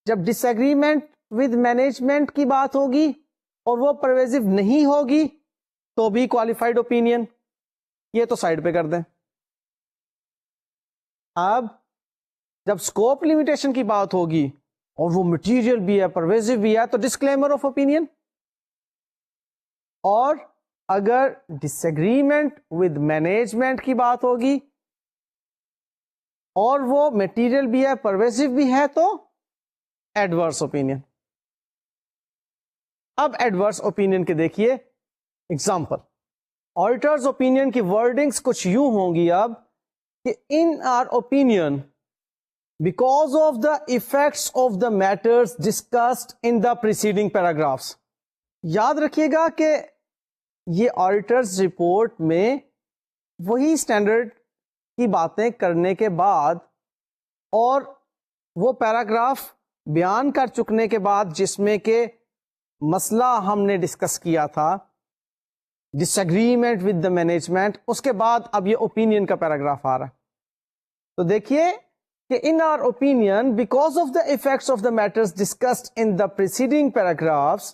جب ڈس ایگریمنٹ ود مینجمنٹ کی بات ہوگی اور وہ پرویزو نہیں ہوگی تو بھی کوالیفائڈ اوپینین. یہ تو سائڈ پہ کر دیں. اب جب اسکوپ لمیٹیشن کی بات ہوگی اور وہ مٹیریل بھی ہے پرویزو بھی ہے تو ڈسکلیمر آف اوپینین. اور اگر ڈس ایگریمنٹ ود مینجمنٹ کی بات ہوگی اور وہ مٹیریل بھی ہے پرویزو بھی ہے تو ایڈورس اوپینین. اب ایڈورس اوپینین کے دیکھیے ایگزامپل. آڈیٹرز اوپینین کی ورڈنگز کچھ یوں ہوں گی اب کہ in our opinion because of the effects of the matters discussed in the preceding paragraphs. یاد رکھیے گا کہ یہ آڈیٹرز رپورٹ میں وہی اسٹینڈرڈ کی باتیں کرنے کے بعد اور وہ پیراگراف بیان کر چکنے کے بعد جس میں کہ مسئلہ ہم نے ڈسکس کیا تھا ڈس ایگریمنٹ ود دا مینجمنٹ, اس کے بعد اب یہ اوپینین کا پیراگراف آ رہا ہے. تو دیکھیے کہ in our opinion, because of the effects of the matters discussed in the preceding paragraphs,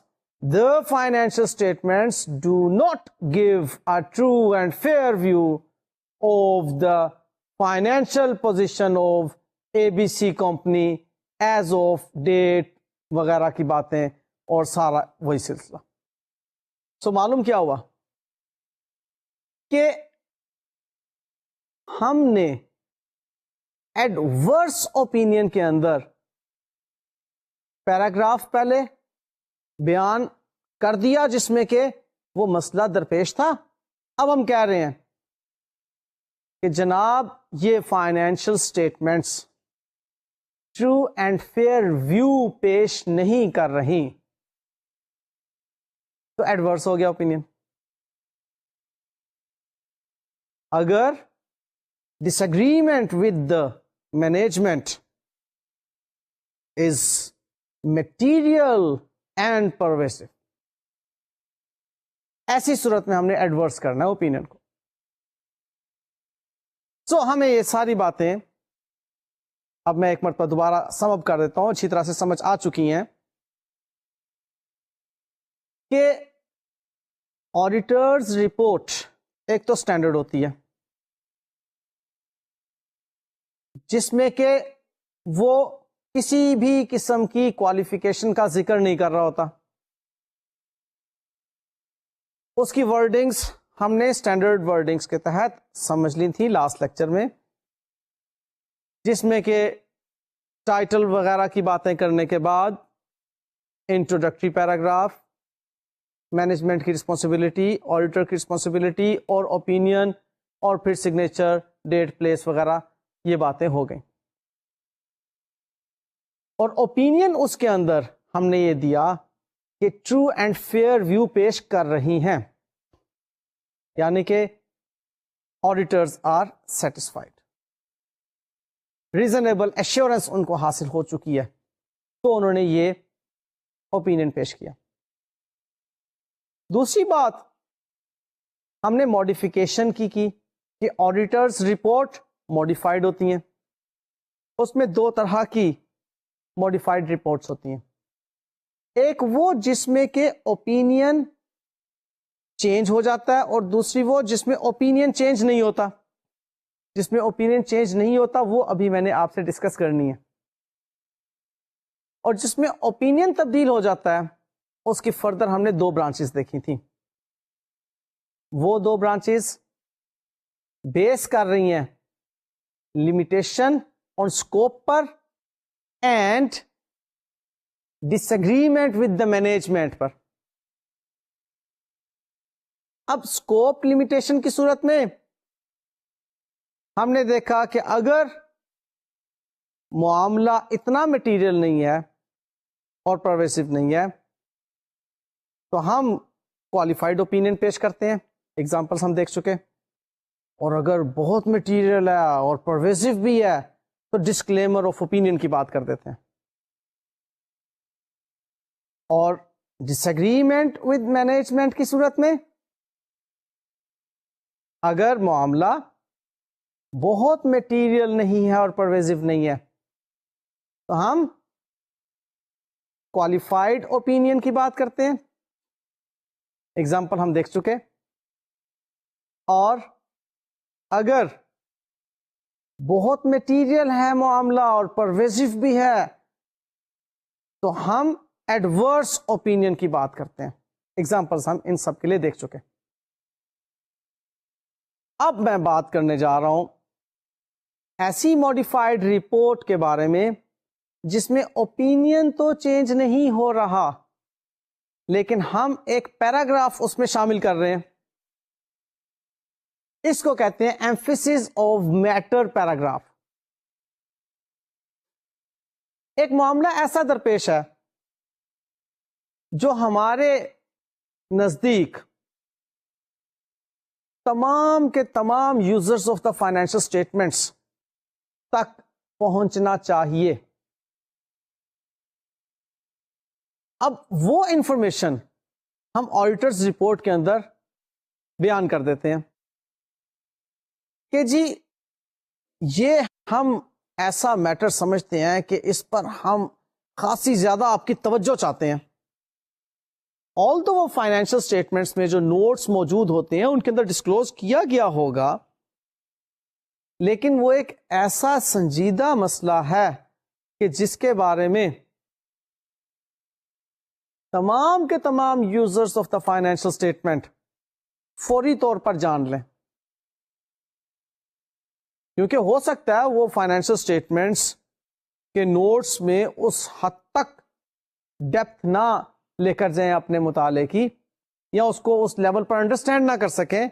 the financial statements do not give a true and fair view of the financial position of ABC company as of date وغیرہ کی باتیں اور سارا وہی سلسلہ. سو معلوم کیا ہوا کہ ہم نے ایڈورس اوپینین کے اندر پیراگراف پہلے بیان کر دیا جس میں کہ وہ مسئلہ درپیش تھا. اب ہم کہہ رہے ہیں کہ جناب یہ financial statements true and fair view پیش نہیں کر رہی. تو ایڈورس ہو گیا اوپینین. اگر disagreement with the management is material and pervasive, ایسی صورت میں ہم نے ایڈورس کرنا ہے اوپینین کو. سو ہمیں یہ ساری باتیں اب میں ایک مرتبہ دوبارہ سم اپ کر دیتا ہوں, اچھی طرح سے سمجھ آ چکی ہیں کہ آڈیٹرز رپورٹ ایک تو اسٹینڈرڈ ہوتی ہے جس میں کہ وہ کسی بھی قسم کی کوالیفیکیشن کا ذکر نہیں کر رہا ہوتا. اس کی ورڈنگز ہم نے اسٹینڈرڈ ورڈنگز کے تحت سمجھ لی تھی لاسٹ لیکچر میں, جس میں کہ ٹائٹل وغیرہ کی باتیں کرنے کے بعد انٹروڈکٹری پیراگراف, مینجمنٹ کی رسپانسبلٹی, آڈیٹر کی رسپانسبلٹی اور اوپینین, اور پھر سگنیچر, ڈیٹ, پلیس وغیرہ یہ باتیں ہو گئیں. اور اوپینین اس کے اندر ہم نے یہ دیا کہ ٹرو اینڈ فیئر ویو پیش کر رہی ہیں, یعنی کہ auditors are satisfied, reasonable assurance ان کو حاصل ہو چکی ہے, تو انہوں نے یہ اوپینین پیش کیا. دوسری بات ہم نے ماڈیفیکیشن کی کہ آڈیٹرز رپورٹ ماڈیفائڈ ہوتی ہیں. اس میں دو طرح کی ماڈیفائڈ رپورٹس ہوتی ہیں. ایک وہ جس میں کہ اوپینین چینج ہو جاتا ہے, اور دوسری وہ جس میں اوپینین چینج نہیں ہوتا. جس میں اوپینین چینج نہیں ہوتا وہ ابھی میں نے آپ سے ڈسکس کرنی ہے. اور جس میں اوپینین تبدیل ہو جاتا ہے اس کی فردر ہم نے دو برانچز دیکھی تھیں. وہ دو برانچز بیس کر رہی ہیں لمیٹیشن آن اسکوپ پر and disagreement with the management پر. اب اسکوپ لمیٹیشن کی صورت میں ہم نے دیکھا کہ اگر معاملہ اتنا مٹیریل نہیں ہے اور پرویسو نہیں ہے تو ہم کوالیفائڈ اوپینین پیش کرتے ہیں, ایگزامپلس ہم دیکھ چکے. اور اگر بہت مٹیریل ہے اور پرویسو بھی ہے تو ڈسکلیمر آف اوپینین کی بات کر دیتے ہیں. اور ڈس ایگریمنٹ ود مینجمنٹ کی صورت میں اگر معاملہ بہت مٹیریل نہیں ہے اور پرویسو نہیں ہے تو ہم کوالیفائڈ اوپینین کی بات کرتے ہیں, ایگزامپل ہم دیکھ چکے. اور اگر بہت مٹیریل ہے معاملہ اور پرویسو بھی ہے تو ہم ایڈورس اوپینین کی بات کرتے ہیں, ایگزامپلس ہم ان سب کے لیے دیکھ چکے. اب میں بات کرنے جا رہا ہوں ایسی ماڈیفائڈ رپورٹ کے بارے میں جس میں اوپینین تو چینج نہیں ہو رہا لیکن ہم ایک پیراگراف اس میں شامل کر رہے ہیں. اس کو کہتے ہیں ایمفیسس آف میٹر پیراگراف. ایک معاملہ ایسا درپیش ہے جو ہمارے نزدیک تمام کے تمام users of the financial statements تک پہنچنا چاہیے. اب وہ انفارمیشن ہم آڈیٹرز رپورٹ کے اندر بیان کر دیتے ہیں کہ جی یہ ہم ایسا میٹر سمجھتے ہیں کہ اس پر ہم خاصی زیادہ آپ کی توجہ چاہتے ہیں. آلدو وہ فائنینشل اسٹیٹمنٹس میں جو نوٹس موجود ہوتے ہیں ان کے اندر ڈسکلوز کیا گیا ہوگا, لیکن وہ ایک ایسا سنجیدہ مسئلہ ہے کہ جس کے بارے میں تمام کے تمام users of the financial statement فوری طور پر جان لیں، کیونکہ ہو سکتا ہے وہ فائنینشل اسٹیٹمنٹس کے نوٹس میں اس حد تک ڈیپتھ نہ لے کر جائیں اپنے مطالعے کی، یا اس کو اس لیول پر انڈرسٹینڈ نہ کر سکیں،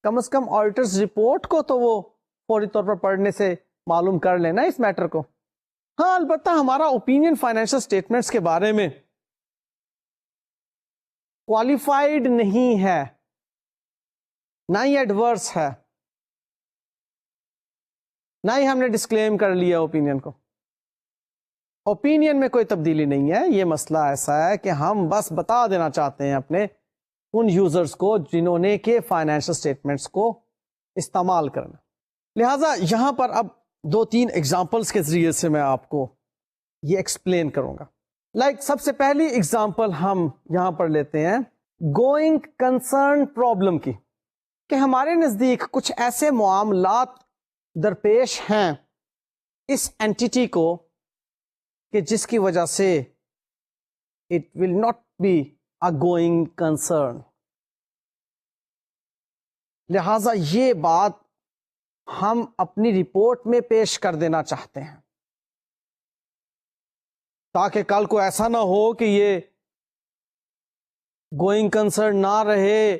کم از کم آڈیٹرز رپورٹ کو تو وہ فوری طور پر پڑھنے سے معلوم کر لینا اس میٹر کو. ہاں البتہ ہمارا اوپینین فائنینشل اسٹیٹمنٹس کے بارے میں کوالیفائڈ نہیں ہے، نہ ہی ایڈورس ہے، نہ ہی ہم نے ڈسکلیم کر لیا اوپینین کو. اوپینین میں کوئی تبدیلی نہیں ہے. یہ مسئلہ ایسا ہے کہ ہم بس بتا دینا چاہتے ہیں اپنے ان یوزرز کو جنہوں نے کہ فائنینشل اسٹیٹمنٹس کو استعمال کرنا. لہٰذا یہاں پر اب 2-3 ایگزامپلس کے ذریعے سے میں آپ کو یہ ایکسپلین کروں گا. سب سے پہلی ایگزامپل ہم یہاں پر لیتے ہیں گوئنگ کنسرن پرابلم کی، کہ ہمارے نزدیک کچھ ایسے معاملات درپیش ہیں اس اینٹیٹی کو کہ جس کی وجہ سے it will not be a going concern. لہذا یہ بات ہم اپنی رپورٹ میں پیش کر دینا چاہتے ہیں تاکہ کل کو ایسا نہ ہو کہ یہ گوئنگ کنسرن نہ رہے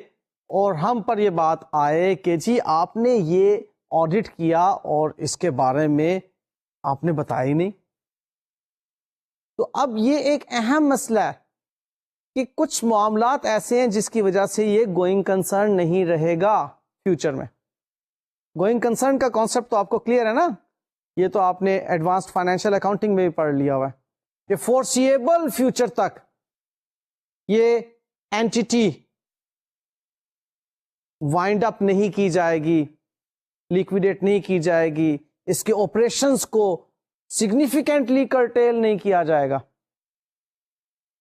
اور ہم پر یہ بات آئے کہ جی آپ نے یہ آڈٹ کیا اور اس کے بارے میں آپ نے بتایا ہی نہیں. تو اب یہ ایک اہم مسئلہ ہے کہ کچھ معاملات ایسے ہیں جس کی وجہ سے یہ گوئنگ کنسرن نہیں رہے گا فیوچر میں. گوئنگ کنسرن کا کانسیپٹ تو آپ کو کلیئر ہے نا، یہ تو آپ نے ایڈوانسڈ فائنینشیل اکاؤنٹنگ میں بھی پڑھ لیا ہوا ہے کہ فورسیبل فیوچر تک یہ اینٹیٹی وائنڈ اپ نہیں کی جائے گی، لیکویڈیٹ نہیں کی جائے گی، اس کے آپریشنز کو سگنیفیکینٹلی کرٹیل نہیں کیا جائے گا.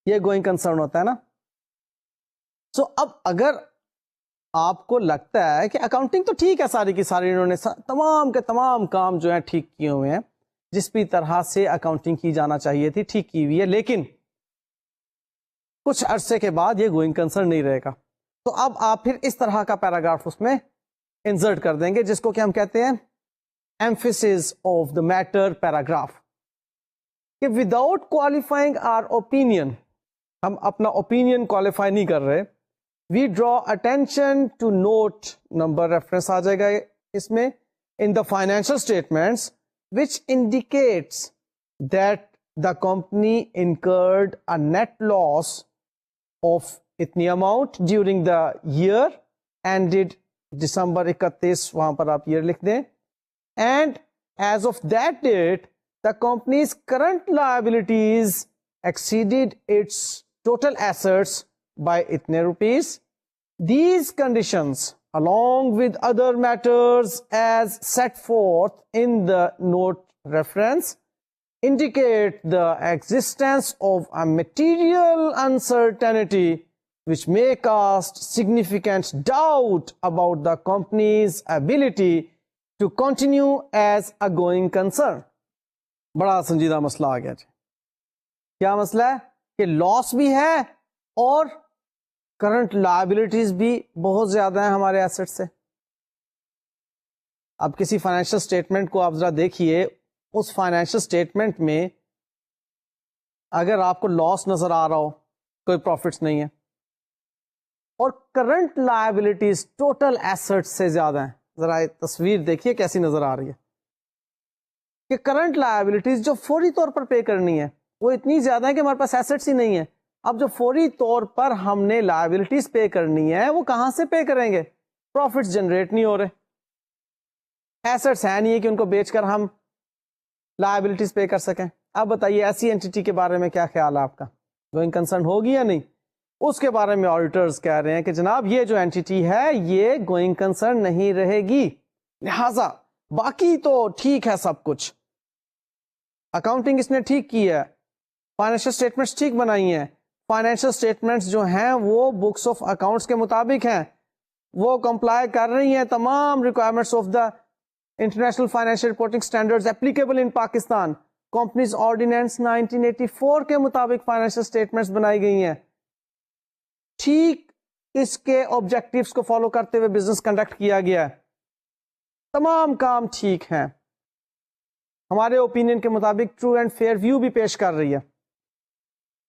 یہ گوئنگ کنسرن ہوتا ہے نا. سو اب اگر آپ کو لگتا ہے کہ اکاؤنٹنگ تو ٹھیک ہے ساری کی ساری، انہوں نے تمام کے تمام کام جو ہیں ٹھیک کیے ہوئے ہیں، جس بھی طرح سے اکاؤنٹنگ کی جانا چاہیے تھی ٹھیک کی ہوئی ہے، لیکن کچھ عرصے کے بعد یہ گوئنگ کنسرن نہیں رہے گا، تو اب آپ پھر اس طرح کا پیراگراف اس میں انسرٹ کر دیں گے جس کو کہ ہم کہتے ہیں emphasis of the matter paragraph. کہ وداؤٹ کوالیفائنگ آر اوپینین، ہم اپنا اوپینین کوالیفائی نہیں کر رہے، we draw attention to note number reference آ جائے گا اس میں in the financial statements which indicates that the company incurred a net loss of اتنی amount during the year ended December 31، وہاں پر آپ year لکھ دیں. And as of that date, the company's current liabilities exceeded its total assets by itne rupees. These conditions, along with other matters as set forth in the note reference, indicate the existence of a material uncertainty which may cast significant doubt about the company's ability to continue as a going concern. بڑا سنجیدہ مسئلہ آ گیا جی. کیا مسئلہ ہے کہ لاس بھی ہے اور کرنٹ لائبلٹیز بھی بہت زیادہ ہیں ہمارے ایسٹ سے. اب کسی فائنینشیل اسٹیٹمنٹ کو آپ ذرا دیکھیے، اس فائنینشیل اسٹیٹمنٹ میں اگر آپ کو لاس نظر آ رہا ہو، کوئی پروفٹس نہیں ہے، اور کرنٹ لائبلٹیز ٹوٹل ایسٹ سے زیادہ ہیں، ذرا تصویر دیکھیے کیسی نظر آ رہی ہے کہ کرنٹ لائبلٹیز جو فوری طور پر پے کرنی ہے وہ اتنی زیادہ ہے کہ ہمارے پاس ایسٹس ہی نہیں ہے. اب جو فوری طور پر ہم نے لائبلٹیز پے کرنی ہے وہ کہاں سے پے کریں گے؟ پروفٹس جنریٹ نہیں ہو رہے، ایسٹس ہے نہیں ہے کہ ان کو بیچ کر ہم لائبلٹیز پے کر سکیں. اب بتائیے ایسی اینٹی کے بارے میں کیا خیال ہے آپ کا؟ گوئنگ کنسرن ہوگی یا نہیں؟ اس کے بارے میں آڈیٹرز کہہ رہے ہیں کہ جناب یہ جو اینٹی ہے یہ گوئنگ کنسرن نہیں رہے گی، لہذا باقی تو ٹھیک ہے سب کچھ، اکاؤنٹنگ اس نے ٹھیک کی ہے، فائنینشیل اسٹیٹمنٹس ٹھیک بنائی ہیں، فائنینشیل اسٹیٹمنٹس جو ہیں وہ بکس آف اکاؤنٹس کے مطابق ہیں، وہ کمپلائی کر رہی ہیں تمام requirements of the international financial reporting standards applicable in Pakistan. Companies ordinance 1984 کے مطابق فائنینشیل اسٹیٹمنٹس بنائی گئی ہیں. ٹھیک اس کے آبجیکٹیوز کو فالو کرتے ہوئے بزنس کنڈکٹ کیا گیا ہے. تمام کام ٹھیک ہیں. ہمارے اوپینین کے مطابق ٹرو اینڈ فیئر ویو بھی پیش کر رہی ہے.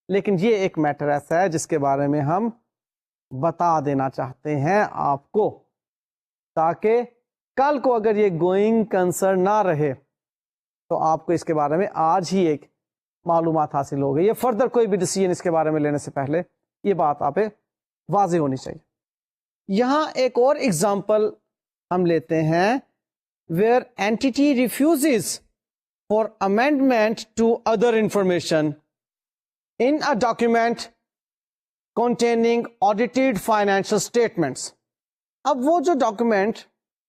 لیکن یہ ایک میٹر ایسا ہے جس کے بارے میں ہم بتا دینا چاہتے ہیں آپ کو, تاکہ کل کو اگر یہ گوئنگ کنسرن نہ رہے تو آپ کو اس کے بارے میں آج ہی ایک معلومات حاصل ہو گئی. یہ فردر کوئی بھی ڈیسیژن اس کے بارے میں لینے سے پہلے یہ بات آپ پہ واضح ہونی چاہیے. یہاں ایک اور ایگزامپل ہم لیتے ہیں, where entity refuses for amendment to other information in a document containing audited financial statements. اب وہ جو ڈاکومنٹ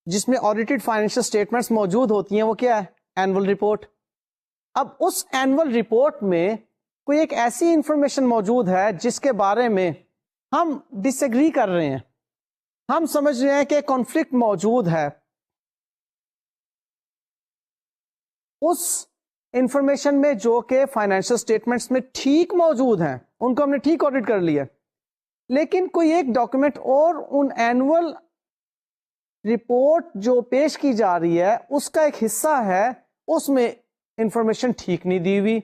جس میں audited financial statements موجود ہوتی ہیں وہ کیا ہے؟ Annual report. اب اس اینول رپورٹ میں کوئی ایک ایسی انفارمیشن موجود ہے جس کے بارے میں ہم ڈس ایگری کر رہے ہیں, ہم سمجھ رہے ہیں کہ کانفلکٹ موجود ہے. اس انفارمیشن میں جو کہ فائنینشیل اسٹیٹمنٹس میں ٹھیک موجود ہیں, ان کو ہم نے ٹھیک آڈٹ کر لیا, لیکن کوئی ایک ڈاکومنٹ اور ان اینول رپورٹ جو پیش کی جا رہی ہے اس کا ایک حصہ ہے, اس میں انفارمیشن ٹھیک نہیں دی ہوئی,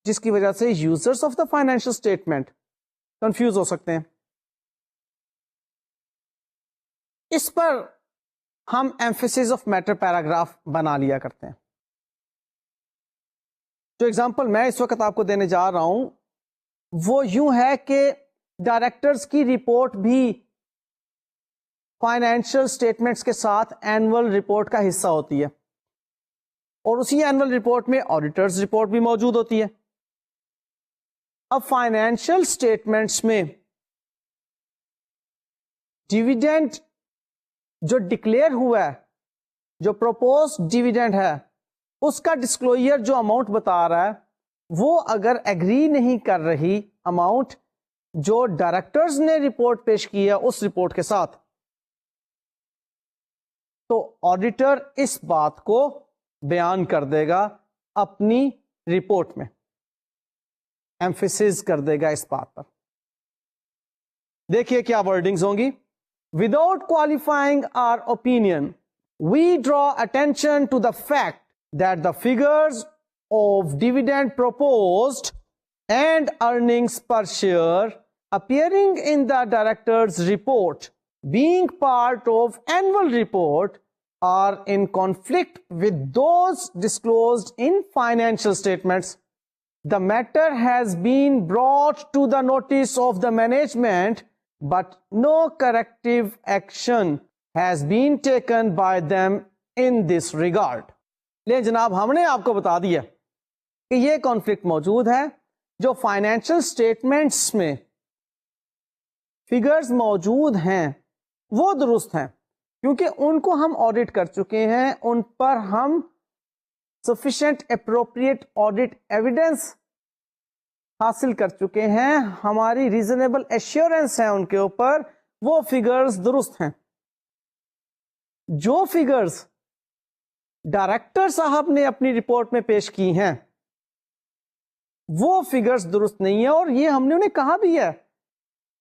جس کی وجہ سے users of the financial statement confuse ہو سکتے ہیں. اس پر ہم ایمفیسس آف میٹر پیراگراف بنا لیا کرتے ہیں. جو ایگزامپل میں اس وقت آپ کو دینے جا رہا ہوں وہ یوں ہے کہ ڈائریکٹرز کی رپورٹ بھی فائنینشیل اسٹیٹمنٹس کے ساتھ اینول رپورٹ کا حصہ ہوتی ہے, اور اسی اینول رپورٹ میں آڈیٹرز رپورٹ بھی موجود ہوتی ہے. اب فائنینشیل اسٹیٹمنٹس میں ڈیویڈینڈ جو ڈکلیئر ہوا ہے, جو پروپوز ڈیویڈینڈ ہے, اس کا ڈسکلوئر جو اماؤنٹ بتا رہا ہے وہ اگر ایگری نہیں کر رہی اماؤنٹ جو ڈائریکٹرز نے رپورٹ پیش کی ہے اس رپورٹ کے ساتھ, تو آڈیٹر اس بات کو بیان کر دے گا اپنی رپورٹ میں, ایمفیسس کر دے گا اس بات پر. دیکھیے کیا ورڈنگز ہوں گی. Without qualifying our opinion, we draw attention to the fact that the figures of dividend proposed and earnings per share appearing in the director's report, being part of annual report, are in conflict with those disclosed in financial statements. The matter has been brought to the notice of the management, but no corrective action has been taken by them in this regard. لے جناب ہم نے آپ کو بتا دیا کہ یہ کانفلکٹ موجود ہے. جو فائنینشیل اسٹیٹمنٹس میں فگرز موجود ہیں وہ درست ہیں, کیونکہ ان کو ہم آڈٹ کر چکے ہیں, ان پر ہم sufficient appropriate audit evidence حاصل کر چکے ہیں, ہماری ریزنیبل ایشورنس ہے ان کے اوپر, وہ فگرز درست ہیں. جو فگرز ڈائریکٹر صاحب نے اپنی رپورٹ میں پیش کی ہیں وہ فگرز درست نہیں ہیں, اور یہ ہم نے انہیں کہا بھی ہے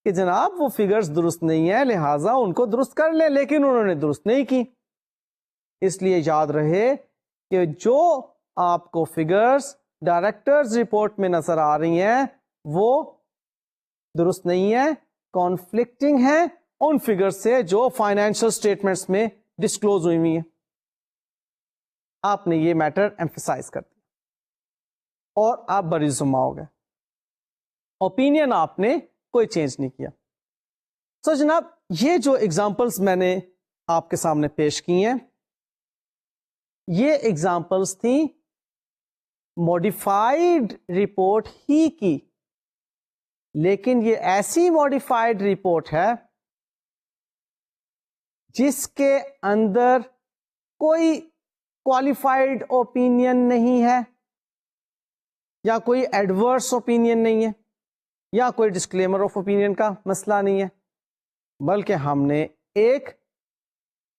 کہ جناب وہ فگرز درست نہیں ہیں, لہٰذا ان کو درست کر لیں, لیکن انہوں نے درست نہیں کی. اس لیے یاد رہے کہ جو آپ کو فگرز ڈائریکٹرز رپورٹ میں نظر آ رہی ہیں وہ درست نہیں ہے, کانفلکٹنگ ہیں ان فگر سے جو فائنینشیل اسٹیٹمنٹس میں ڈسکلوز ہوئی ہوئی ہیں. آپ نے یہ میٹر ایمفیسائز کر دیا اور آپ بری ذمہ ہو گئے, اوپینین آپ نے کوئی چینج نہیں کیا. سو جناب یہ جو ایگزامپلس میں نے آپ کے سامنے پیش کی ہیں یہ ایگزامپلس تھیں موڈیفائڈ رپورٹ ہی کی, لیکن یہ ایسی موڈیفائڈ رپورٹ ہے جس کے اندر کوئی کوالیفائڈ اوپینین نہیں ہے, یا کوئی ایڈورس اوپینین نہیں ہے, یا کوئی ڈسکلیمر آف اوپینین کا مسئلہ نہیں ہے, بلکہ ہم نے ایک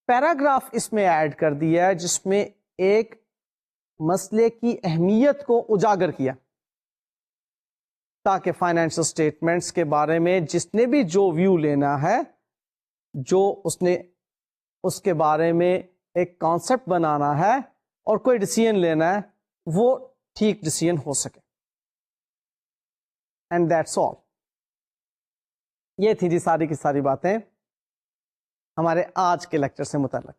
پیراگراف اس میں ایڈ کر دیا ہے جس میں ایک مسئلے کی اہمیت کو اجاگر کیا تاکہ فائنینشل اسٹیٹمنٹس کے بارے میں جس نے بھی جو ویو لینا ہے، جو اس نے اس کے بارے میں ایک کانسیپٹ بنانا ہے اور کوئی ڈیسیژن لینا ہے، وہ ٹھیک ڈیسیژن ہو سکے. And that's all. یہ تھی جی ساری کی ساری باتیں ہمارے آج کے لیکچر سے متعلق.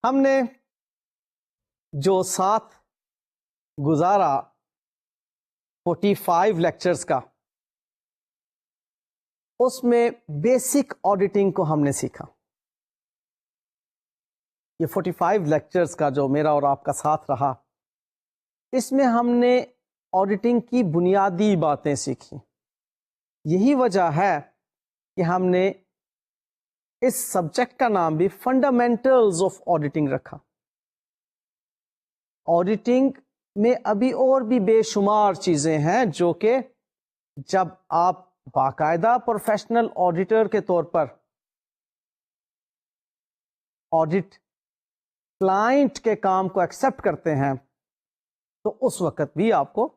ہم نے جو ساتھ گزارا 45 لیکچرز کا، اس میں بیسک آڈیٹنگ کو ہم نے سیکھا. یہ 45 لیکچرز کا جو میرا اور آپ کا ساتھ رہا، اس میں ہم نے آڈیٹنگ کی بنیادی باتیں سیکھی. یہی وجہ ہے کہ ہم نے اس سبجیکٹ کا نام بھی فنڈامنٹلز آف آڈیٹنگ رکھا. آڈیٹنگ میں ابھی اور بھی بے شمار چیزیں ہیں جو کہ جب آپ باقاعدہ پروفیشنل آڈیٹر کے طور پر آڈیٹ کلائنٹ کے کام کو ایکسپٹ کرتے ہیں تو اس وقت بھی آپ کو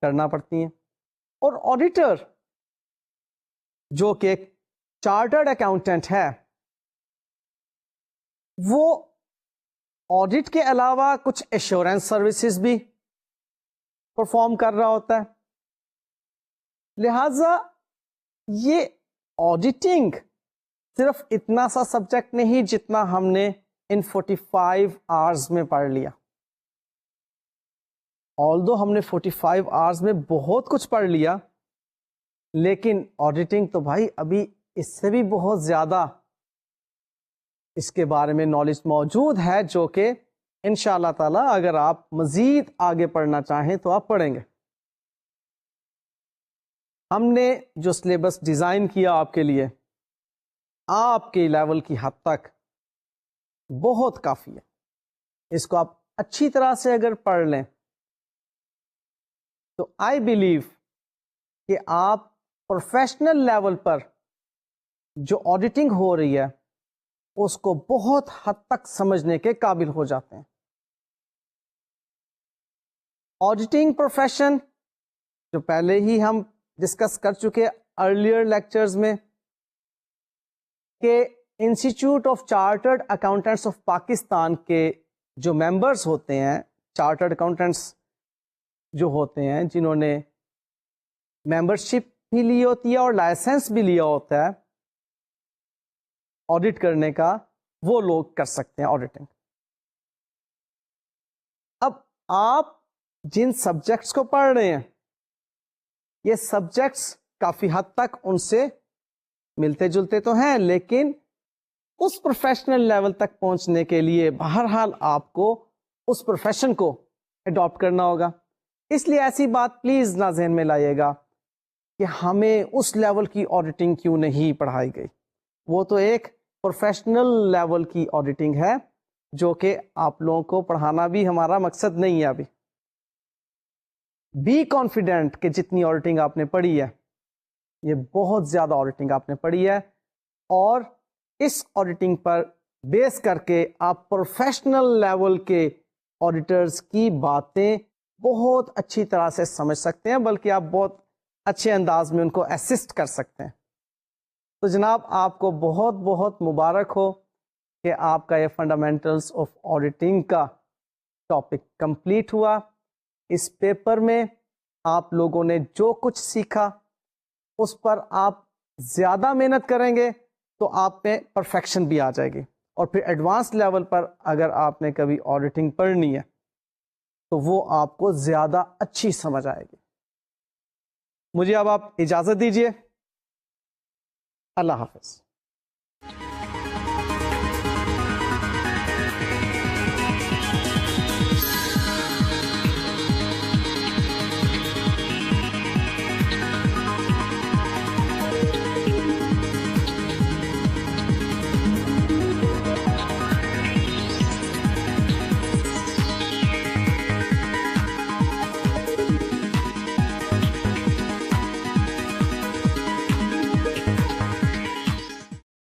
کرنا پڑتی ہیں. اور آڈیٹر جو کہ ایک چارٹرڈ اکاؤنٹنٹ ہے، وہ آڈٹ کے علاوہ کچھ ایشورنس سروسز بھی پرفارم کر رہا ہوتا ہے. لہذا یہ آڈیٹنگ صرف اتنا سا سبجیکٹ نہیں جتنا ہم نے ان 45 آورز میں پڑھ لیا. although ہم نے 45 آورز میں بہت کچھ پڑھ لیا، لیکن آڈیٹنگ تو بھائی ابھی اس سے بھی بہت زیادہ اس کے بارے میں نالج موجود ہے، جو کہ انشاءاللہ تعالی اگر آپ مزید آگے پڑھنا چاہیں تو آپ پڑھیں گے. ہم نے جو سلیبس ڈیزائن کیا آپ کے لیے، آپ کے لیول کی حد تک بہت کافی ہے. اس کو آپ اچھی طرح سے اگر پڑھ لیں تو آئی بلیو کہ آپ پروفیشنل لیول پر جو آڈیٹنگ ہو رہی ہے اس کو بہت حد تک سمجھنے کے قابل ہو جاتے ہیں. آڈیٹنگ پروفیشن جو پہلے ہی ہم ڈسکس کر چکے ارلیئر لیکچرز میں کہ institute of chartered accountants of Pakistan کے جو ممبرز ہوتے ہیں، چارٹرڈ اکاؤنٹنٹس جو ہوتے ہیں جنہوں نے ممبرشپ بھی لی ہوتی ہے اور لائسنس بھی لیا ہوتا ہے آڈٹ کرنے کا، وہ لوگ کر سکتے ہیں آڈیٹنگ. اب آپ جن سبجیکٹس کو پڑھ رہے ہیں، یہ سبجیکٹس کافی حد تک ان سے ملتے جلتے تو ہیں، لیکن اس پروفیشنل لیول تک پہنچنے کے لیے بہرحال آپ کو اس پروفیشن کو اڈاپٹ کرنا ہوگا. اس لیے ایسی بات پلیز نہ ذہن میں لائیے گا کہ ہمیں اس لیول کی آڈیٹنگ کیوں نہیں پڑھائی گئی. وہ تو ایک پروفیشنل لیول کی آڈیٹنگ ہے جو کہ آپ لوگوں کو پڑھانا بھی ہمارا مقصد نہیں ہے. ابھی بی کانفیڈنٹ کہ جتنی آڈیٹنگ آپ نے پڑھی ہے، یہ بہت زیادہ آڈیٹنگ آپ نے پڑھی ہے، اور اس آڈیٹنگ پر بیس کر کے آپ پروفیشنل لیول کے آڈیٹرز کی باتیں بہت اچھی طرح سے سمجھ سکتے ہیں، بلکہ آپ بہت اچھے انداز میں ان کو اسسٹ کر سکتے ہیں. تو جناب آپ کو بہت بہت مبارک ہو کہ آپ کا یہ فنڈامنٹلز آف آڈیٹنگ کا ٹاپک کمپلیٹ ہوا. اس پیپر میں آپ لوگوں نے جو کچھ سیکھا اس پر آپ زیادہ محنت کریں گے تو آپ میں پرفیکشن بھی آ جائے گی، اور پھر ایڈوانس لیول پر اگر آپ نے کبھی آڈیٹنگ پڑھنی ہے تو وہ آپ کو زیادہ اچھی سمجھ آئے گی. مجھے اب آپ اجازت دیجیے. اللہ حافظ.